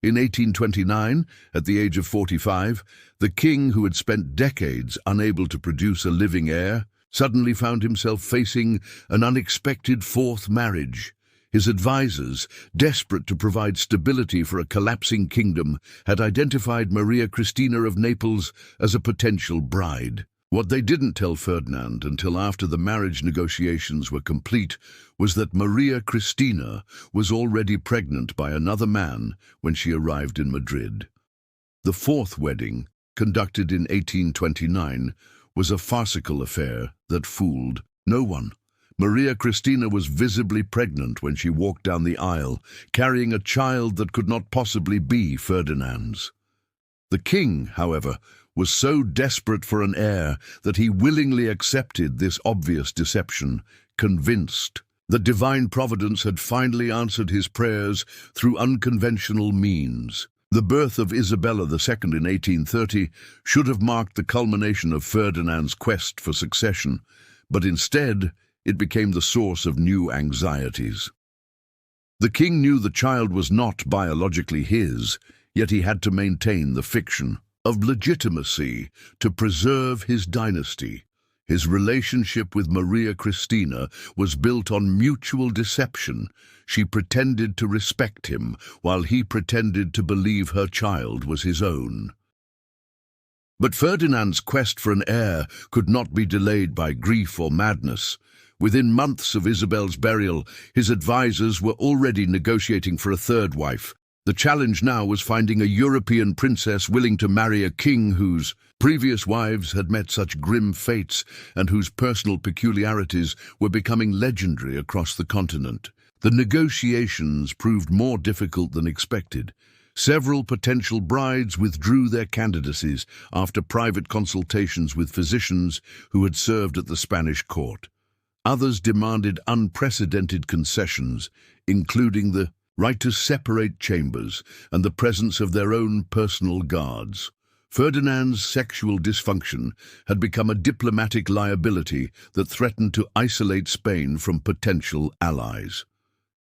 In 1829, at the age of 45, the king, who had spent decades unable to produce a living heir, suddenly found himself facing an unexpected 4th marriage. His advisors, desperate to provide stability for a collapsing kingdom, had identified Maria Cristina of Naples as a potential bride. What they didn't tell Ferdinand until after the marriage negotiations were complete was that Maria Cristina was already pregnant by another man when she arrived in Madrid. The 4th wedding, conducted in 1829, was a farcical affair that fooled no one. Maria Cristina was visibly pregnant when she walked down the aisle, carrying a child that could not possibly be Ferdinand's. The king, however, was so desperate for an heir that he willingly accepted this obvious deception, convinced that divine providence had finally answered his prayers through unconventional means. The birth of Isabella II in 1830 should have marked the culmination of Ferdinand's quest for succession, but instead it became the source of new anxieties. The king knew the child was not biologically his, yet he had to maintain the fiction of legitimacy to preserve his dynasty. His relationship with Maria Cristina was built on mutual deception. She pretended to respect him, while he pretended to believe her child was his own. But Ferdinand's quest for an heir could not be delayed by grief or madness. Within months of Isabel's burial, his advisors were already negotiating for a 3rd wife. The challenge now was finding a European princess willing to marry a king whose previous wives had met such grim fates and whose personal peculiarities were becoming legendary across the continent. The negotiations proved more difficult than expected. Several potential brides withdrew their candidacies after private consultations with physicians who had served at the Spanish court. Others demanded unprecedented concessions, including the right to separate chambers and the presence of their own personal guards. Ferdinand's sexual dysfunction had become a diplomatic liability that threatened to isolate Spain from potential allies.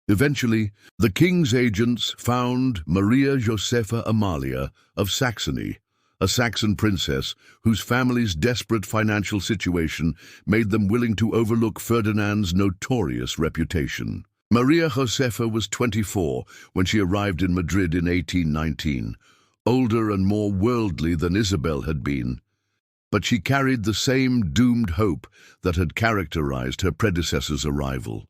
Eventually, the king's agents found Maria Josepha Amalia of Saxony, a Saxon princess whose family's desperate financial situation made them willing to overlook Ferdinand's notorious reputation. Maria Josepha was 24 when she arrived in Madrid in 1819, older and more worldly than Isabel had been, but she carried the same doomed hope that had characterized her predecessor's arrival.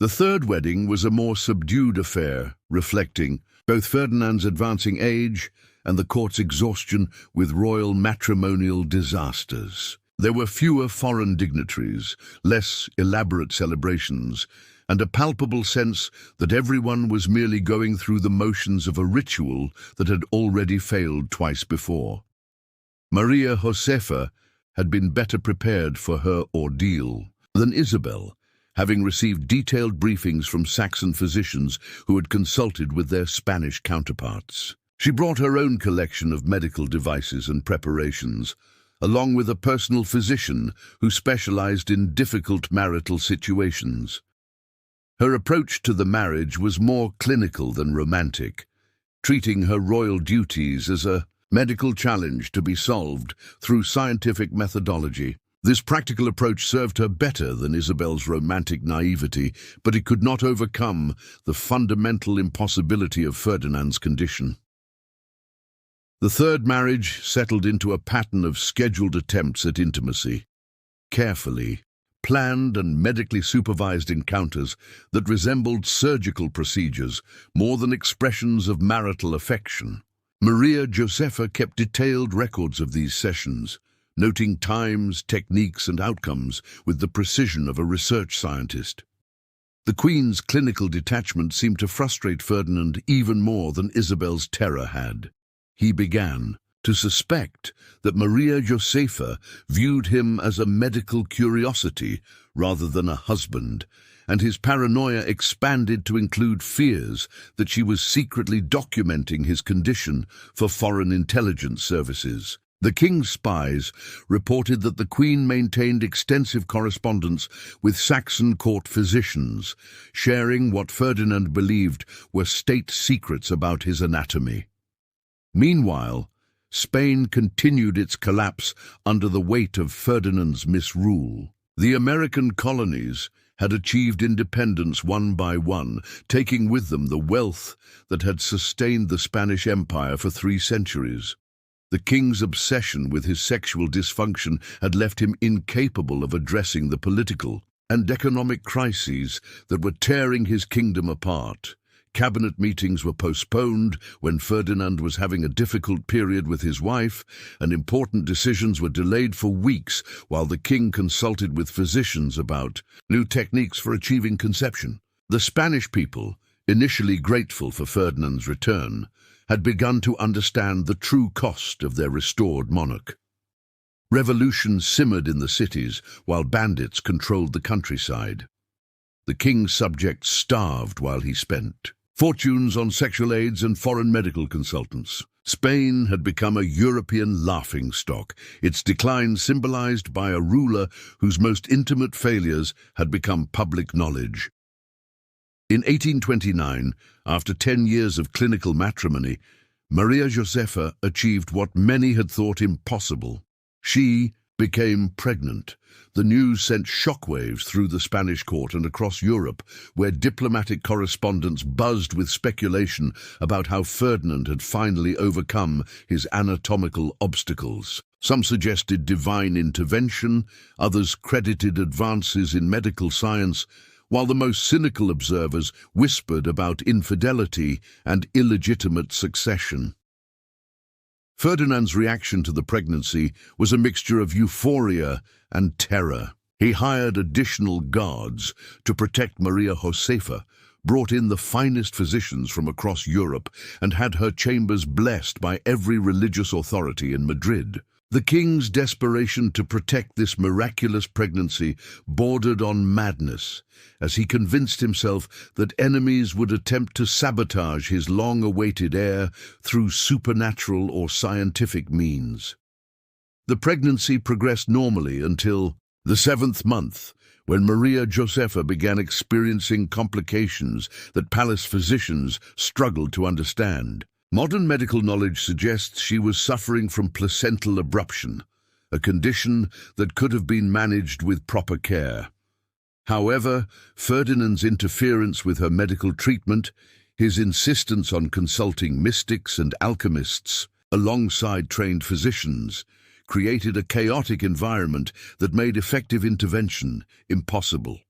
The third wedding was a more subdued affair, reflecting both Ferdinand's advancing age and the court's exhaustion with royal matrimonial disasters. There were fewer foreign dignitaries, less elaborate celebrations, and a palpable sense that everyone was merely going through the motions of a ritual that had already failed twice before. Maria Josepha had been better prepared for her ordeal than Isabel, having received detailed briefings from Saxon physicians who had consulted with their Spanish counterparts. She brought her own collection of medical devices and preparations, along with a personal physician who specialized in difficult marital situations. Her approach to the marriage was more clinical than romantic, treating her royal duties as a medical challenge to be solved through scientific methodology. This practical approach served her better than Isabel's romantic naivety, but it could not overcome the fundamental impossibility of Ferdinand's condition. The third marriage settled into a pattern of scheduled attempts at intimacy, carefully planned and medically supervised encounters that resembled surgical procedures more than expressions of marital affection. Maria Josepha kept detailed records of these sessions, noting times, techniques, and outcomes with the precision of a research scientist. The Queen's clinical detachment seemed to frustrate Ferdinand even more than Isabel's terror had. He began to suspect that Maria Josepha viewed him as a medical curiosity rather than a husband, and his paranoia expanded to include fears that she was secretly documenting his condition for foreign intelligence services. The king's spies reported that the Queen maintained extensive correspondence with Saxon court physicians, sharing what Ferdinand believed were state secrets about his anatomy. Meanwhile, Spain continued its collapse under the weight of Ferdinand's misrule. The American colonies had achieved independence one by one, taking with them the wealth that had sustained the Spanish Empire for 3 centuries. The king's obsession with his sexual dysfunction had left him incapable of addressing the political and economic crises that were tearing his kingdom apart. Cabinet meetings were postponed when Ferdinand was having a difficult period with his wife, and important decisions were delayed for weeks while the king consulted with physicians about new techniques for achieving conception. The Spanish people, initially grateful for Ferdinand's return, had begun to understand the true cost of their restored monarch. Revolution simmered in the cities while bandits controlled the countryside. The king's subjects starved while he spent fortunes on sexual aids and foreign medical consultants. Spain had become a European laughingstock, its decline symbolized by a ruler whose most intimate failures had become public knowledge. In 1829, after 10 years of clinical matrimony, Maria Josepha achieved what many had thought impossible. She became pregnant. The news sent shockwaves through the Spanish court and across Europe, where diplomatic correspondence buzzed with speculation about how Ferdinand had finally overcome his anatomical obstacles. Some suggested divine intervention, others credited advances in medical science, while the most cynical observers whispered about infidelity and illegitimate succession. Ferdinand's reaction to the pregnancy was a mixture of euphoria and terror. He hired additional guards to protect Maria Josefa, brought in the finest physicians from across Europe, and had her chambers blessed by every religious authority in Madrid. The king's desperation to protect this miraculous pregnancy bordered on madness, as he convinced himself that enemies would attempt to sabotage his long-awaited heir through supernatural or scientific means. The pregnancy progressed normally until the 7th month, when Maria Josefa began experiencing complications that palace physicians struggled to understand. Modern medical knowledge suggests she was suffering from placental abruption, a condition that could have been managed with proper care. However, Ferdinand's interference with her medical treatment, his insistence on consulting mystics and alchemists alongside trained physicians, created a chaotic environment that made effective intervention impossible.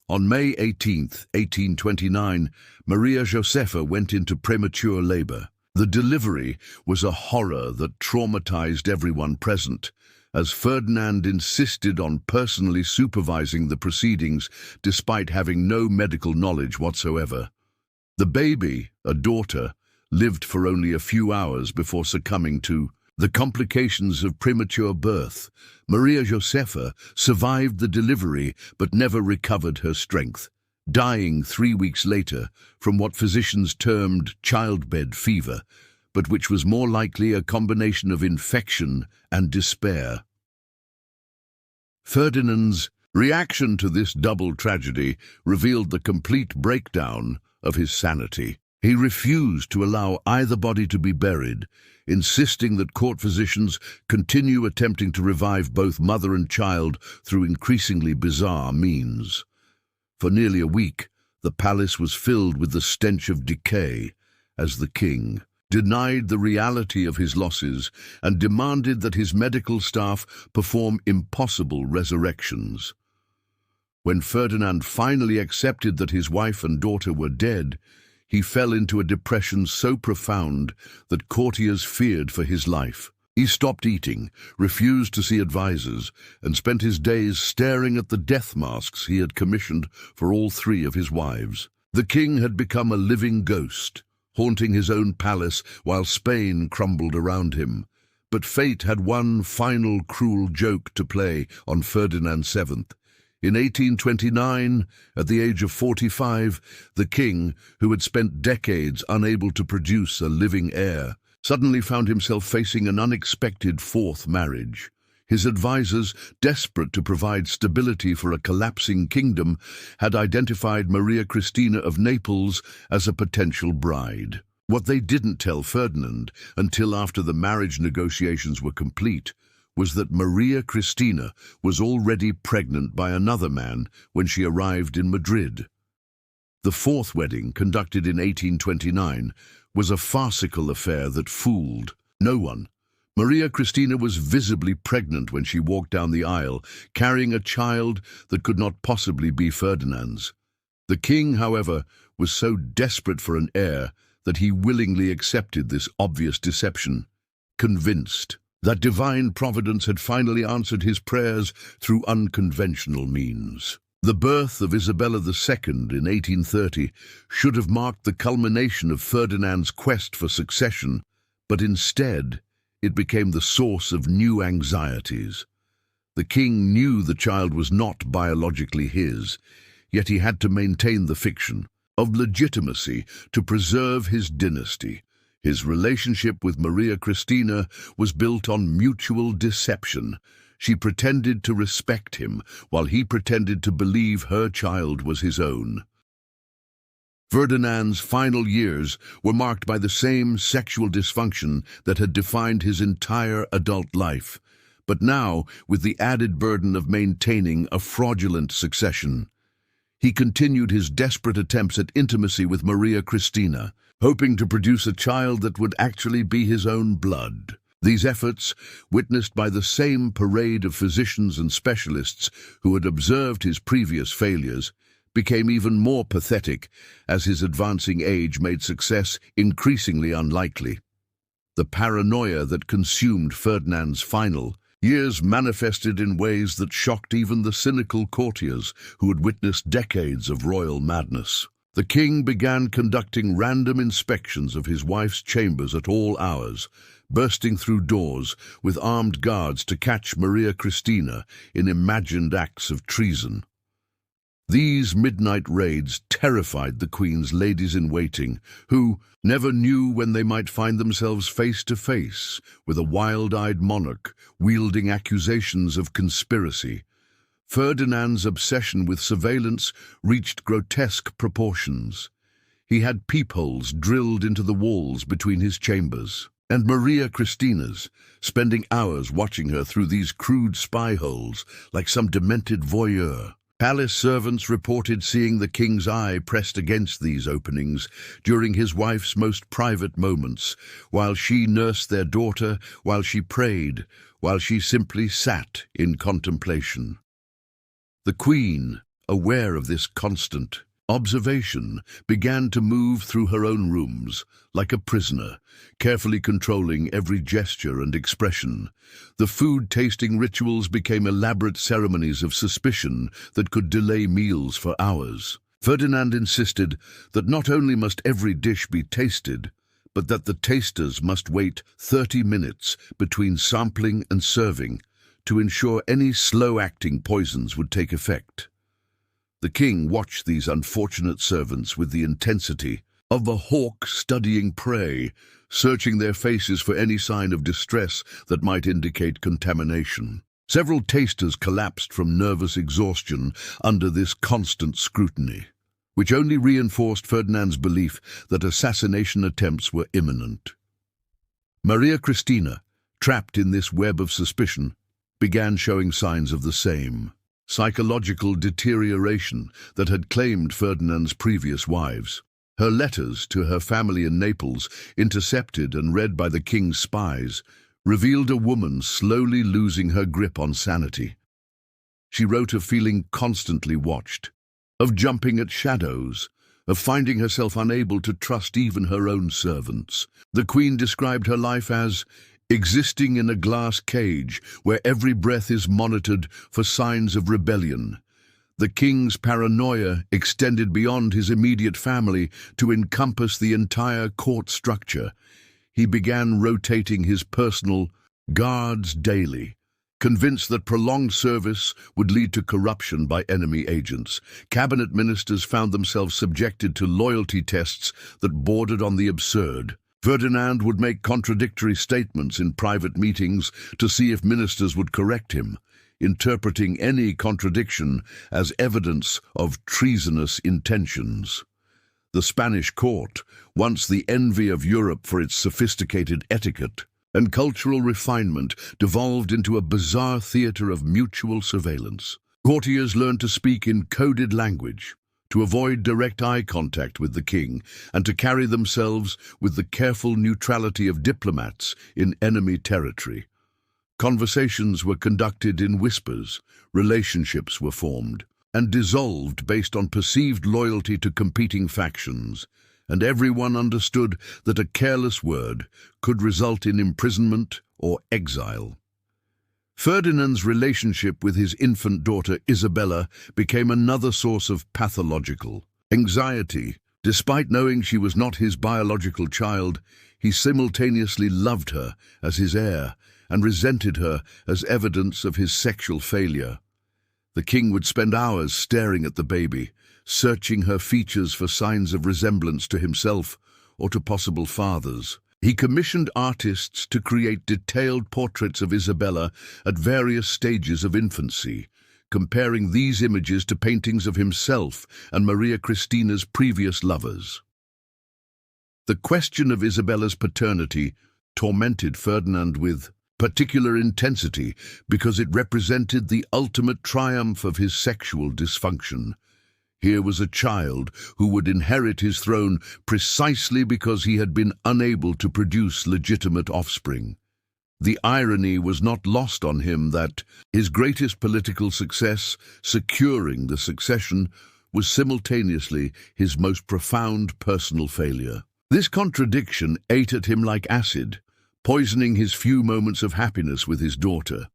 On May 18, 1829, Maria Josefa went into premature labor. The delivery was a horror that traumatized everyone present, as Ferdinand insisted on personally supervising the proceedings despite having no medical knowledge whatsoever. The baby, a daughter, lived for only a few hours before succumbing to the complications of premature birth. Maria Josefa survived the delivery but never recovered her strength, dying 3 weeks later from what physicians termed childbed fever, but which was more likely a combination of infection and despair. Ferdinand's reaction to this double tragedy revealed the complete breakdown of his sanity. He refused to allow either body to be buried, insisting that court physicians continue attempting to revive both mother and child through increasingly bizarre means. For nearly a week, the palace was filled with the stench of decay, as the king denied the reality of his losses and demanded that his medical staff perform impossible resurrections. When Ferdinand finally accepted that his wife and daughter were dead, he fell into a depression so profound that courtiers feared for his life. He stopped eating, refused to see advisors, and spent his days staring at the death masks he had commissioned for all 3 of his wives. The king had become a living ghost, haunting his own palace while Spain crumbled around him. But fate had one final cruel joke to play on Ferdinand VII. In 1829, at the age of 45, the king, who had spent decades unable to produce a living heir, suddenly found himself facing an unexpected 4th marriage. His advisors, desperate to provide stability for a collapsing kingdom, had identified Maria Cristina of Naples as a potential bride. What they didn't tell Ferdinand until after the marriage negotiations were complete was that Maria Cristina was already pregnant by another man when she arrived in Madrid. The 4th wedding, conducted in 1829, was a farcical affair that fooled no one. Maria Cristina was visibly pregnant when she walked down the aisle, carrying a child that could not possibly be Ferdinand's. The king, however, was so desperate for an heir that he willingly accepted this obvious deception, convinced that divine providence had finally answered his prayers through unconventional means. The birth of Isabella II in 1830 should have marked the culmination of Ferdinand's quest for succession, but instead it became the source of new anxieties. The king knew the child was not biologically his, yet he had to maintain the fiction of legitimacy to preserve his dynasty. His relationship with Maria Cristina was built on mutual deception. She pretended to respect him, while he pretended to believe her child was his own. Ferdinand's final years were marked by the same sexual dysfunction that had defined his entire adult life, but now with the added burden of maintaining a fraudulent succession. He continued his desperate attempts at intimacy with Maria Cristina, hoping to produce a child that would actually be his own blood. These efforts, witnessed by the same parade of physicians and specialists who had observed his previous failures, became even more pathetic as his advancing age made success increasingly unlikely. The paranoia that consumed Ferdinand's final Years manifested in ways that shocked even the cynical courtiers who had witnessed decades of royal madness. The king began conducting random inspections of his wife's chambers at all hours, bursting through doors with armed guards to catch Maria Cristina in imagined acts of treason. These midnight raids terrified the Queen's ladies-in-waiting, who never knew when they might find themselves face to face with a wild-eyed monarch wielding accusations of conspiracy. Ferdinand's obsession with surveillance reached grotesque proportions. He had peepholes drilled into the walls between his chambers, and Maria Cristina's, spending hours watching her through these crude spy holes like some demented voyeur. Palace servants reported seeing the king's eye pressed against these openings during his wife's most private moments, while she nursed their daughter, while she prayed, while she simply sat in contemplation. The Queen, aware of this constant observation, began to move through her own rooms, like a prisoner, carefully controlling every gesture and expression. The food-tasting rituals became elaborate ceremonies of suspicion that could delay meals for hours. Ferdinand insisted that not only must every dish be tasted, but that the tasters must wait 30 minutes between sampling and serving to ensure any slow-acting poisons would take effect. The king watched these unfortunate servants with the intensity of a hawk studying prey, searching their faces for any sign of distress that might indicate contamination. Several tasters collapsed from nervous exhaustion under this constant scrutiny, which only reinforced Ferdinand's belief that assassination attempts were imminent. Maria Cristina, trapped in this web of suspicion, began showing signs of the same psychological deterioration that had claimed Ferdinand's previous wives. Her letters to her family in Naples, intercepted and read by the king's spies, revealed a woman slowly losing her grip on sanity. She wrote of feeling constantly watched, of jumping at shadows, of finding herself unable to trust even her own servants. The Queen described her life as existing in a glass cage where every breath is monitored for signs of rebellion. The king's paranoia extended beyond his immediate family to encompass the entire court structure. He began rotating his personal guards daily, convinced that prolonged service would lead to corruption by enemy agents. Cabinet ministers found themselves subjected to loyalty tests that bordered on the absurd. Ferdinand would make contradictory statements in private meetings to see if ministers would correct him, interpreting any contradiction as evidence of treasonous intentions. The Spanish court, once the envy of Europe for its sophisticated etiquette and cultural refinement, devolved into a bizarre theater of mutual surveillance. Courtiers learned to speak in coded language, to avoid direct eye contact with the king, and to carry themselves with the careful neutrality of diplomats in enemy territory. Conversations were conducted in whispers, relationships were formed, and dissolved based on perceived loyalty to competing factions, and everyone understood that a careless word could result in imprisonment or exile. Ferdinand's relationship with his infant daughter Isabella became another source of pathological anxiety. Despite knowing she was not his biological child, he simultaneously loved her as his heir and resented her as evidence of his sexual failure. The king would spend hours staring at the baby, searching her features for signs of resemblance to himself or to possible fathers. He commissioned artists to create detailed portraits of Isabella at various stages of infancy, comparing these images to paintings of himself and Maria Cristina's previous lovers. The question of Isabella's paternity tormented Ferdinand with particular intensity because it represented the ultimate triumph of his sexual dysfunction. Here was a child who would inherit his throne precisely because he had been unable to produce legitimate offspring. The irony was not lost on him that his greatest political success, securing the succession, was simultaneously his most profound personal failure. This contradiction ate at him like acid, poisoning his few moments of happiness with his daughter.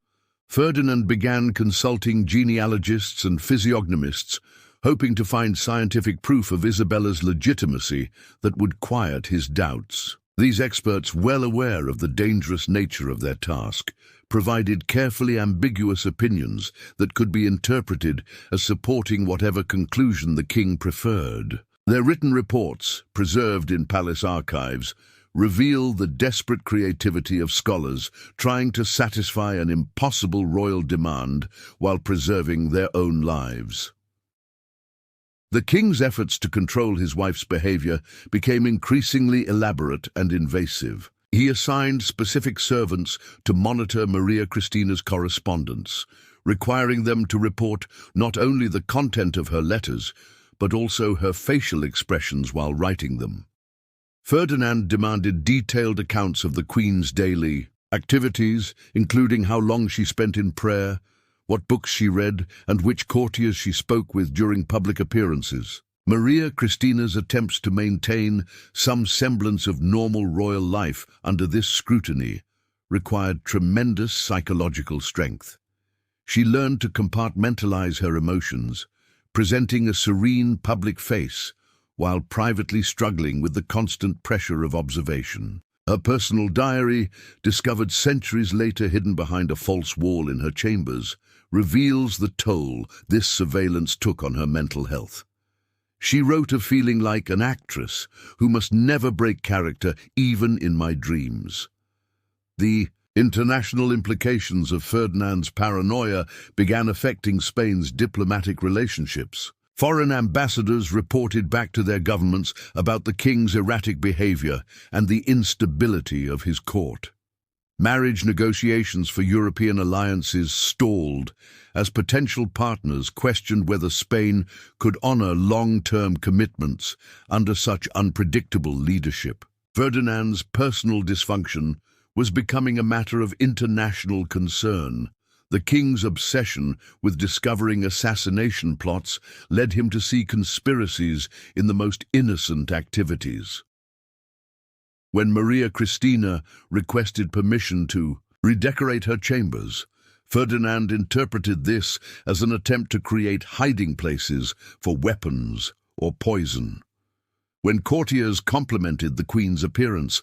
Ferdinand began consulting genealogists and physiognomists, hoping to find scientific proof of Isabella's legitimacy that would quiet his doubts. These experts, well aware of the dangerous nature of their task, provided carefully ambiguous opinions that could be interpreted as supporting whatever conclusion the king preferred. Their written reports, preserved in palace archives, reveal the desperate creativity of scholars trying to satisfy an impossible royal demand while preserving their own lives. The king's efforts to control his wife's behavior became increasingly elaborate and invasive. He assigned specific servants to monitor Maria Christina's correspondence, requiring them to report not only the content of her letters, but also her facial expressions while writing them. Ferdinand demanded detailed accounts of the Queen's daily activities, including how long she spent in prayer, what books she read, and which courtiers she spoke with during public appearances. Maria Christina's attempts to maintain some semblance of normal royal life under this scrutiny required tremendous psychological strength. She learned to compartmentalize her emotions, presenting a serene public face while privately struggling with the constant pressure of observation. Her personal diary, discovered centuries later hidden behind a false wall in her chambers, reveals the toll this surveillance took on her mental health. She wrote of feeling like an actress who must never break character, even in my dreams. The international implications of Ferdinand's paranoia began affecting Spain's diplomatic relationships. Foreign ambassadors reported back to their governments about the king's erratic behavior and the instability of his court. Marriage negotiations for European alliances stalled as potential partners questioned whether Spain could honor long-term commitments under such unpredictable leadership. Ferdinand's personal dysfunction was becoming a matter of international concern. The king's obsession with discovering assassination plots led him to see conspiracies in the most innocent activities. When Maria Christina requested permission to redecorate her chambers, Ferdinand interpreted this as an attempt to create hiding places for weapons or poison. When courtiers complimented the Queen's appearance,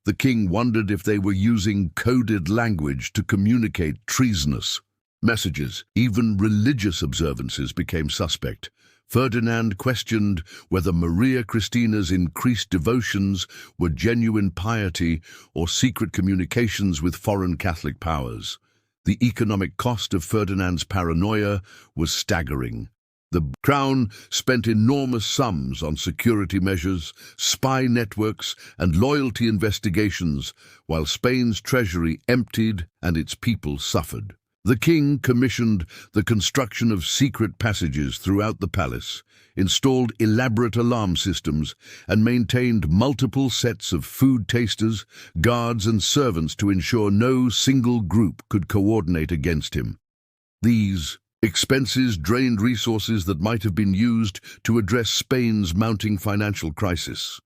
the king wondered if they were using coded language to communicate treasonous messages. Even religious observances became suspect. Ferdinand questioned whether Maria Christina's increased devotions were genuine piety or secret communications with foreign Catholic powers. The economic cost of Ferdinand's paranoia was staggering. The crown spent enormous sums on security measures, spy networks, and loyalty investigations, while Spain's treasury emptied and its people suffered. The king commissioned the construction of secret passages throughout the palace, installed elaborate alarm systems, and maintained multiple sets of food tasters, guards, and servants to ensure no single group could coordinate against him. These expenses drained resources that might have been used to address Spain's mounting financial crisis.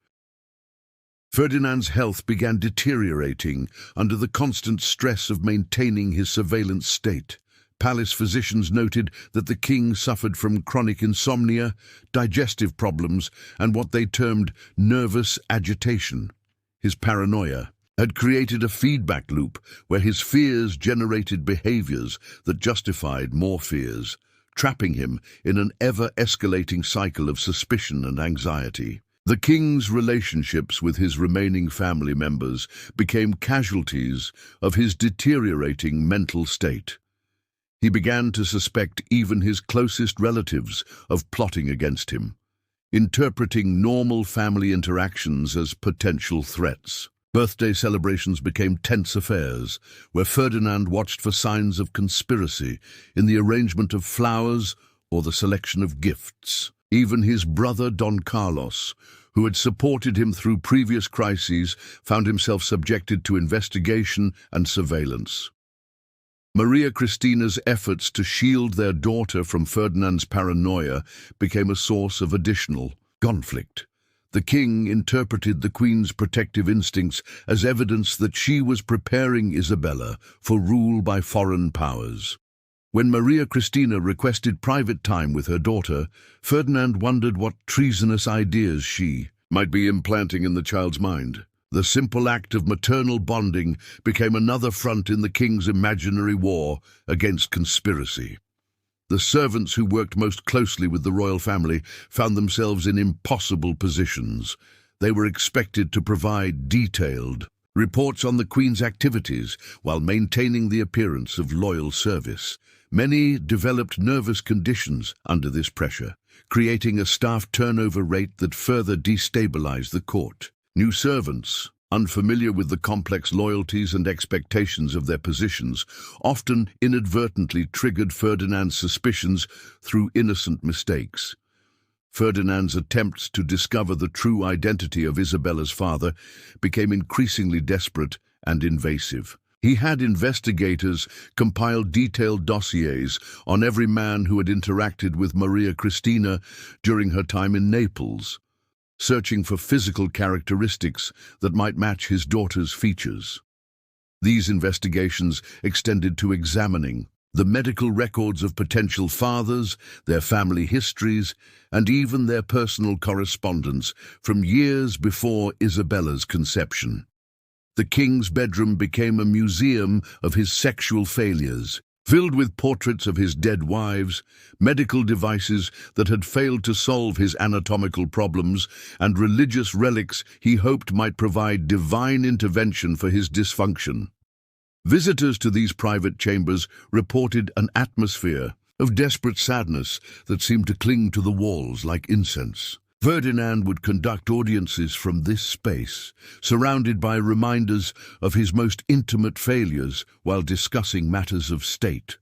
Ferdinand's health began deteriorating under the constant stress of maintaining his surveillance state. Palace physicians noted that the king suffered from chronic insomnia, digestive problems, and what they termed nervous agitation. His paranoia had created a feedback loop where his fears generated behaviors that justified more fears, trapping him in an ever-escalating cycle of suspicion and anxiety. The king's relationships with his remaining family members became casualties of his deteriorating mental state. He began to suspect even his closest relatives of plotting against him, interpreting normal family interactions as potential threats. Birthday celebrations became tense affairs, where Ferdinand watched for signs of conspiracy in the arrangement of flowers or the selection of gifts. Even his brother Don Carlos, who had supported him through previous crises, found himself subjected to investigation and surveillance. Maria Christina's efforts to shield their daughter from Ferdinand's paranoia became a source of additional conflict. The king interpreted the queen's protective instincts as evidence that she was preparing Isabella for rule by foreign powers. When Maria Cristina requested private time with her daughter, Ferdinand wondered what treasonous ideas she might be implanting in the child's mind. The simple act of maternal bonding became another front in the king's imaginary war against conspiracy. The servants who worked most closely with the royal family found themselves in impossible positions. They were expected to provide detailed reports on the Queen's activities while maintaining the appearance of loyal service. Many developed nervous conditions under this pressure, creating a staff turnover rate that further destabilized the court. New servants, unfamiliar with the complex loyalties and expectations of their positions, often inadvertently triggered Ferdinand's suspicions through innocent mistakes. Ferdinand's attempts to discover the true identity of Isabella's father became increasingly desperate and invasive. He had investigators compile detailed dossiers on every man who had interacted with Maria Cristina during her time in Naples, searching for physical characteristics that might match his daughter's features. These investigations extended to examining the medical records of potential fathers, their family histories, and even their personal correspondence from years before Isabella's conception. The king's bedroom became a museum of his sexual failures, filled with portraits of his dead wives, medical devices that had failed to solve his anatomical problems, and religious relics he hoped might provide divine intervention for his dysfunction. Visitors to these private chambers reported an atmosphere of desperate sadness that seemed to cling to the walls like incense. Ferdinand would conduct audiences from this space, surrounded by reminders of his most intimate failures while discussing matters of state.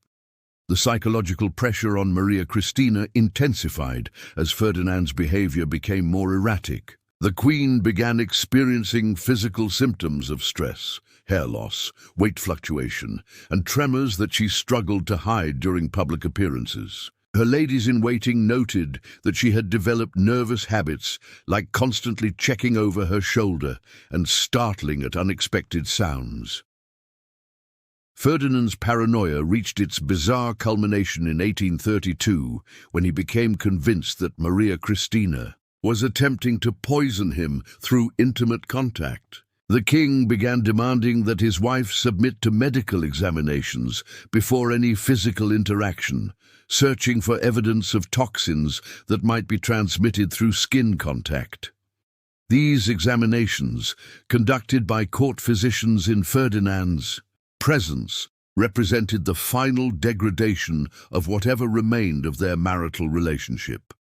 The psychological pressure on Maria Cristina intensified as Ferdinand's behavior became more erratic. The Queen began experiencing physical symptoms of stress, hair loss, weight fluctuation, and tremors that she struggled to hide during public appearances. Her ladies-in-waiting noted that she had developed nervous habits like constantly checking over her shoulder and startling at unexpected sounds. Ferdinand's paranoia reached its bizarre culmination in 1832 when he became convinced that Maria Cristina was attempting to poison him through intimate contact. The king began demanding that his wife submit to medical examinations before any physical interaction, searching for evidence of toxins that might be transmitted through skin contact. These examinations, conducted by court physicians in Ferdinand's presence, represented the final degradation of whatever remained of their marital relationship.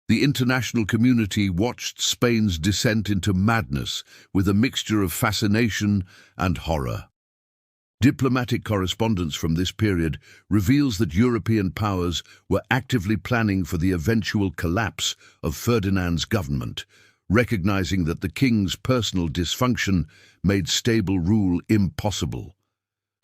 The international community watched Spain's descent into madness with a mixture of fascination and horror. Diplomatic correspondence from this period reveals that European powers were actively planning for the eventual collapse of Ferdinand's government, recognizing that the king's personal dysfunction made stable rule impossible.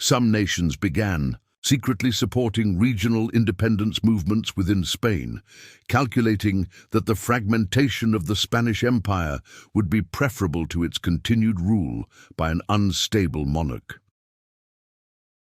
Some nations began secretly supporting regional independence movements within Spain, calculating that the fragmentation of the Spanish Empire would be preferable to its continued rule by an unstable monarch.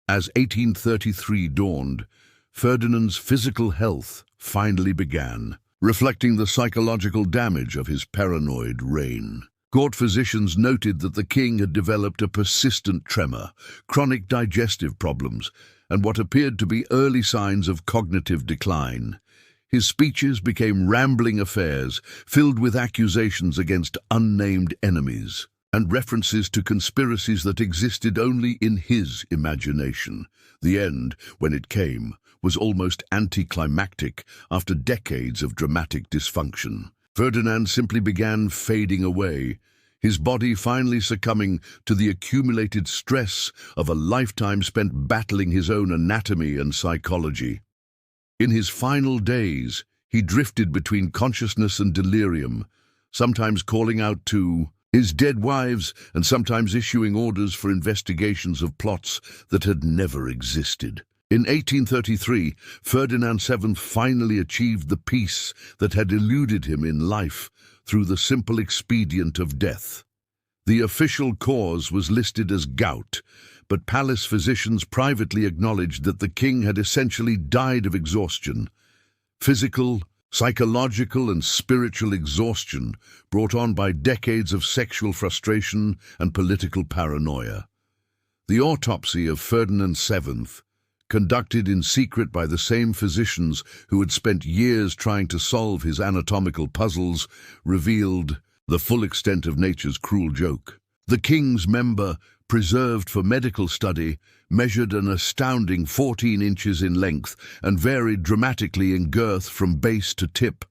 As 1833 dawned, Ferdinand's physical health finally began, reflecting the psychological damage of his paranoid reign. Court physicians noted that the king had developed a persistent tremor, chronic digestive problems, and what appeared to be early signs of cognitive decline. His speeches became rambling affairs filled with accusations against unnamed enemies and references to conspiracies that existed only in his imagination. The end, when it came, was almost anticlimactic after decades of dramatic dysfunction. Ferdinand simply began fading away, his body finally succumbing to the accumulated stress of a lifetime spent battling his own anatomy and psychology. In his final days, he drifted between consciousness and delirium, sometimes calling out to his dead wives and sometimes issuing orders for investigations of plots that had never existed. In 1833, Ferdinand VII finally achieved the peace that had eluded him in life through the simple expedient of death. The official cause was listed as gout, but palace physicians privately acknowledged that the king had essentially died of exhaustion. Physical, psychological and spiritual exhaustion brought on by decades of sexual frustration and political paranoia. The autopsy of Ferdinand VII, conducted in secret by the same physicians who had spent years trying to solve his anatomical puzzles, revealed the full extent of nature's cruel joke. The king's member, preserved for medical study, measured an astounding 14 inches in length and varied dramatically in girth from base to tip,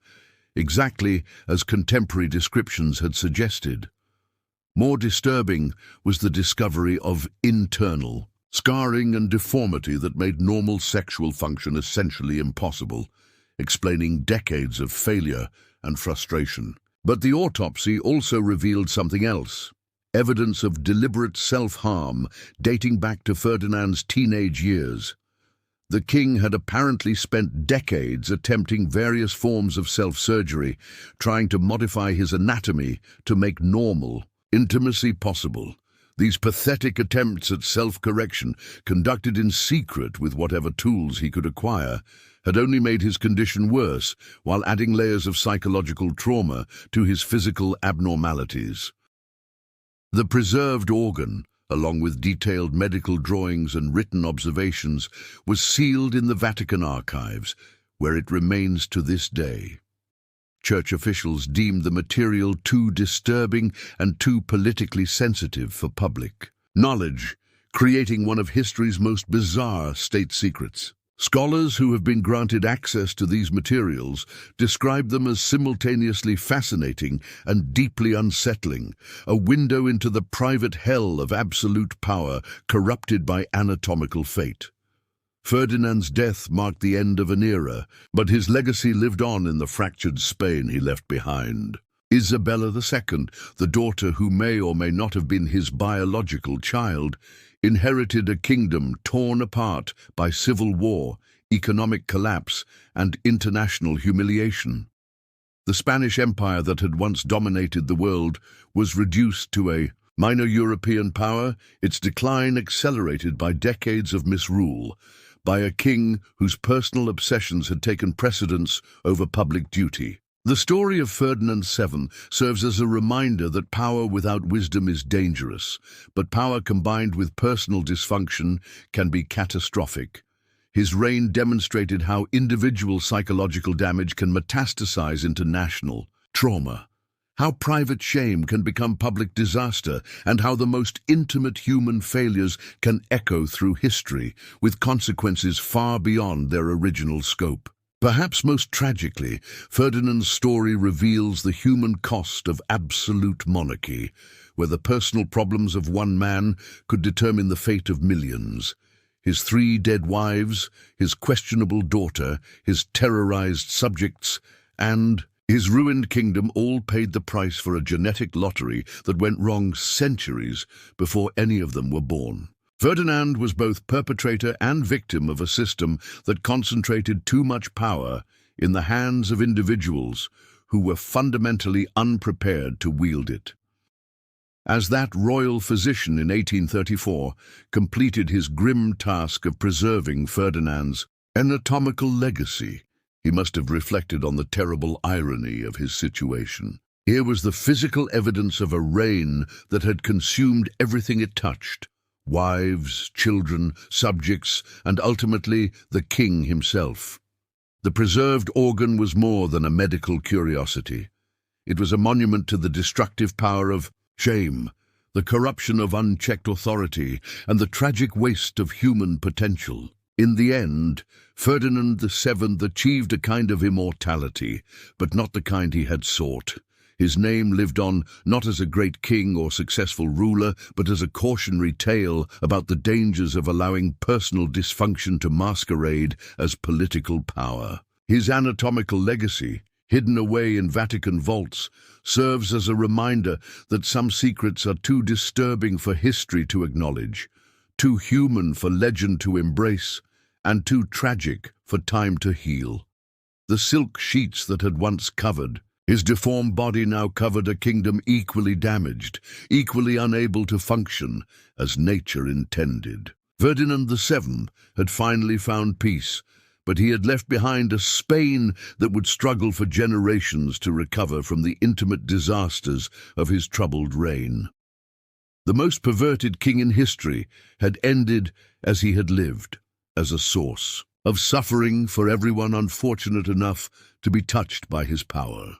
exactly as contemporary descriptions had suggested. More disturbing was the discovery of internal scarring and deformity that made normal sexual function essentially impossible, explaining decades of failure and frustration. But the autopsy also revealed something else. Evidence of deliberate self-harm dating back to Ferdinand's teenage years. The king had apparently spent decades attempting various forms of self-surgery, trying to modify his anatomy to make normal intimacy possible. These pathetic attempts at self-correction, conducted in secret with whatever tools he could acquire, had only made his condition worse, while adding layers of psychological trauma to his physical abnormalities. The preserved organ, along with detailed medical drawings and written observations, was sealed in the Vatican archives, where it remains to this day. Church officials deemed the material too disturbing and too politically sensitive for public knowledge, creating one of history's most bizarre state secrets. Scholars who have been granted access to these materials describe them as simultaneously fascinating and deeply unsettling, a window into the private hell of absolute power corrupted by anatomical fate. Ferdinand's death marked the end of an era, but his legacy lived on in the fractured Spain he left behind. Isabella II, the daughter who may or may not have been his biological child, inherited a kingdom torn apart by civil war, economic collapse, and international humiliation. The Spanish Empire that had once dominated the world was reduced to a minor European power, its decline accelerated by decades of misrule, by a king whose personal obsessions had taken precedence over public duty. The story of Ferdinand VII serves as a reminder that power without wisdom is dangerous, but power combined with personal dysfunction can be catastrophic. His reign demonstrated how individual psychological damage can metastasize into national trauma, how private shame can become public disaster, and how the most intimate human failures can echo through history, with consequences far beyond their original scope. Perhaps most tragically, Ferdinand's story reveals the human cost of absolute monarchy, where the personal problems of one man could determine the fate of millions. His 3 dead wives, his questionable daughter, his terrorized subjects, and his ruined kingdom all paid the price for a genetic lottery that went wrong centuries before any of them were born. Ferdinand was both perpetrator and victim of a system that concentrated too much power in the hands of individuals who were fundamentally unprepared to wield it. As that royal physician in 1834 completed his grim task of preserving Ferdinand's anatomical legacy, he must have reflected on the terrible irony of his situation. Here was the physical evidence of a reign that had consumed everything it touched: wives, children, subjects, and ultimately the king himself. The preserved organ was more than a medical curiosity. It was a monument to the destructive power of shame, the corruption of unchecked authority, and the tragic waste of human potential. In the end, Ferdinand VII achieved a kind of immortality, but not the kind he had sought. His name lived on not as a great king or successful ruler, but as a cautionary tale about the dangers of allowing personal dysfunction to masquerade as political power. His anatomical legacy, hidden away in Vatican vaults, serves as a reminder that some secrets are too disturbing for history to acknowledge, too human for legend to embrace, and too tragic for time to heal. The silk sheets that had once covered His deformed body now covered a kingdom equally damaged, equally unable to function as nature intended. Ferdinand VII had finally found peace, but he had left behind a Spain that would struggle for generations to recover from the intimate disasters of his troubled reign. The most perverted king in history had ended as he had lived, as a source of suffering for everyone unfortunate enough to be touched by his power.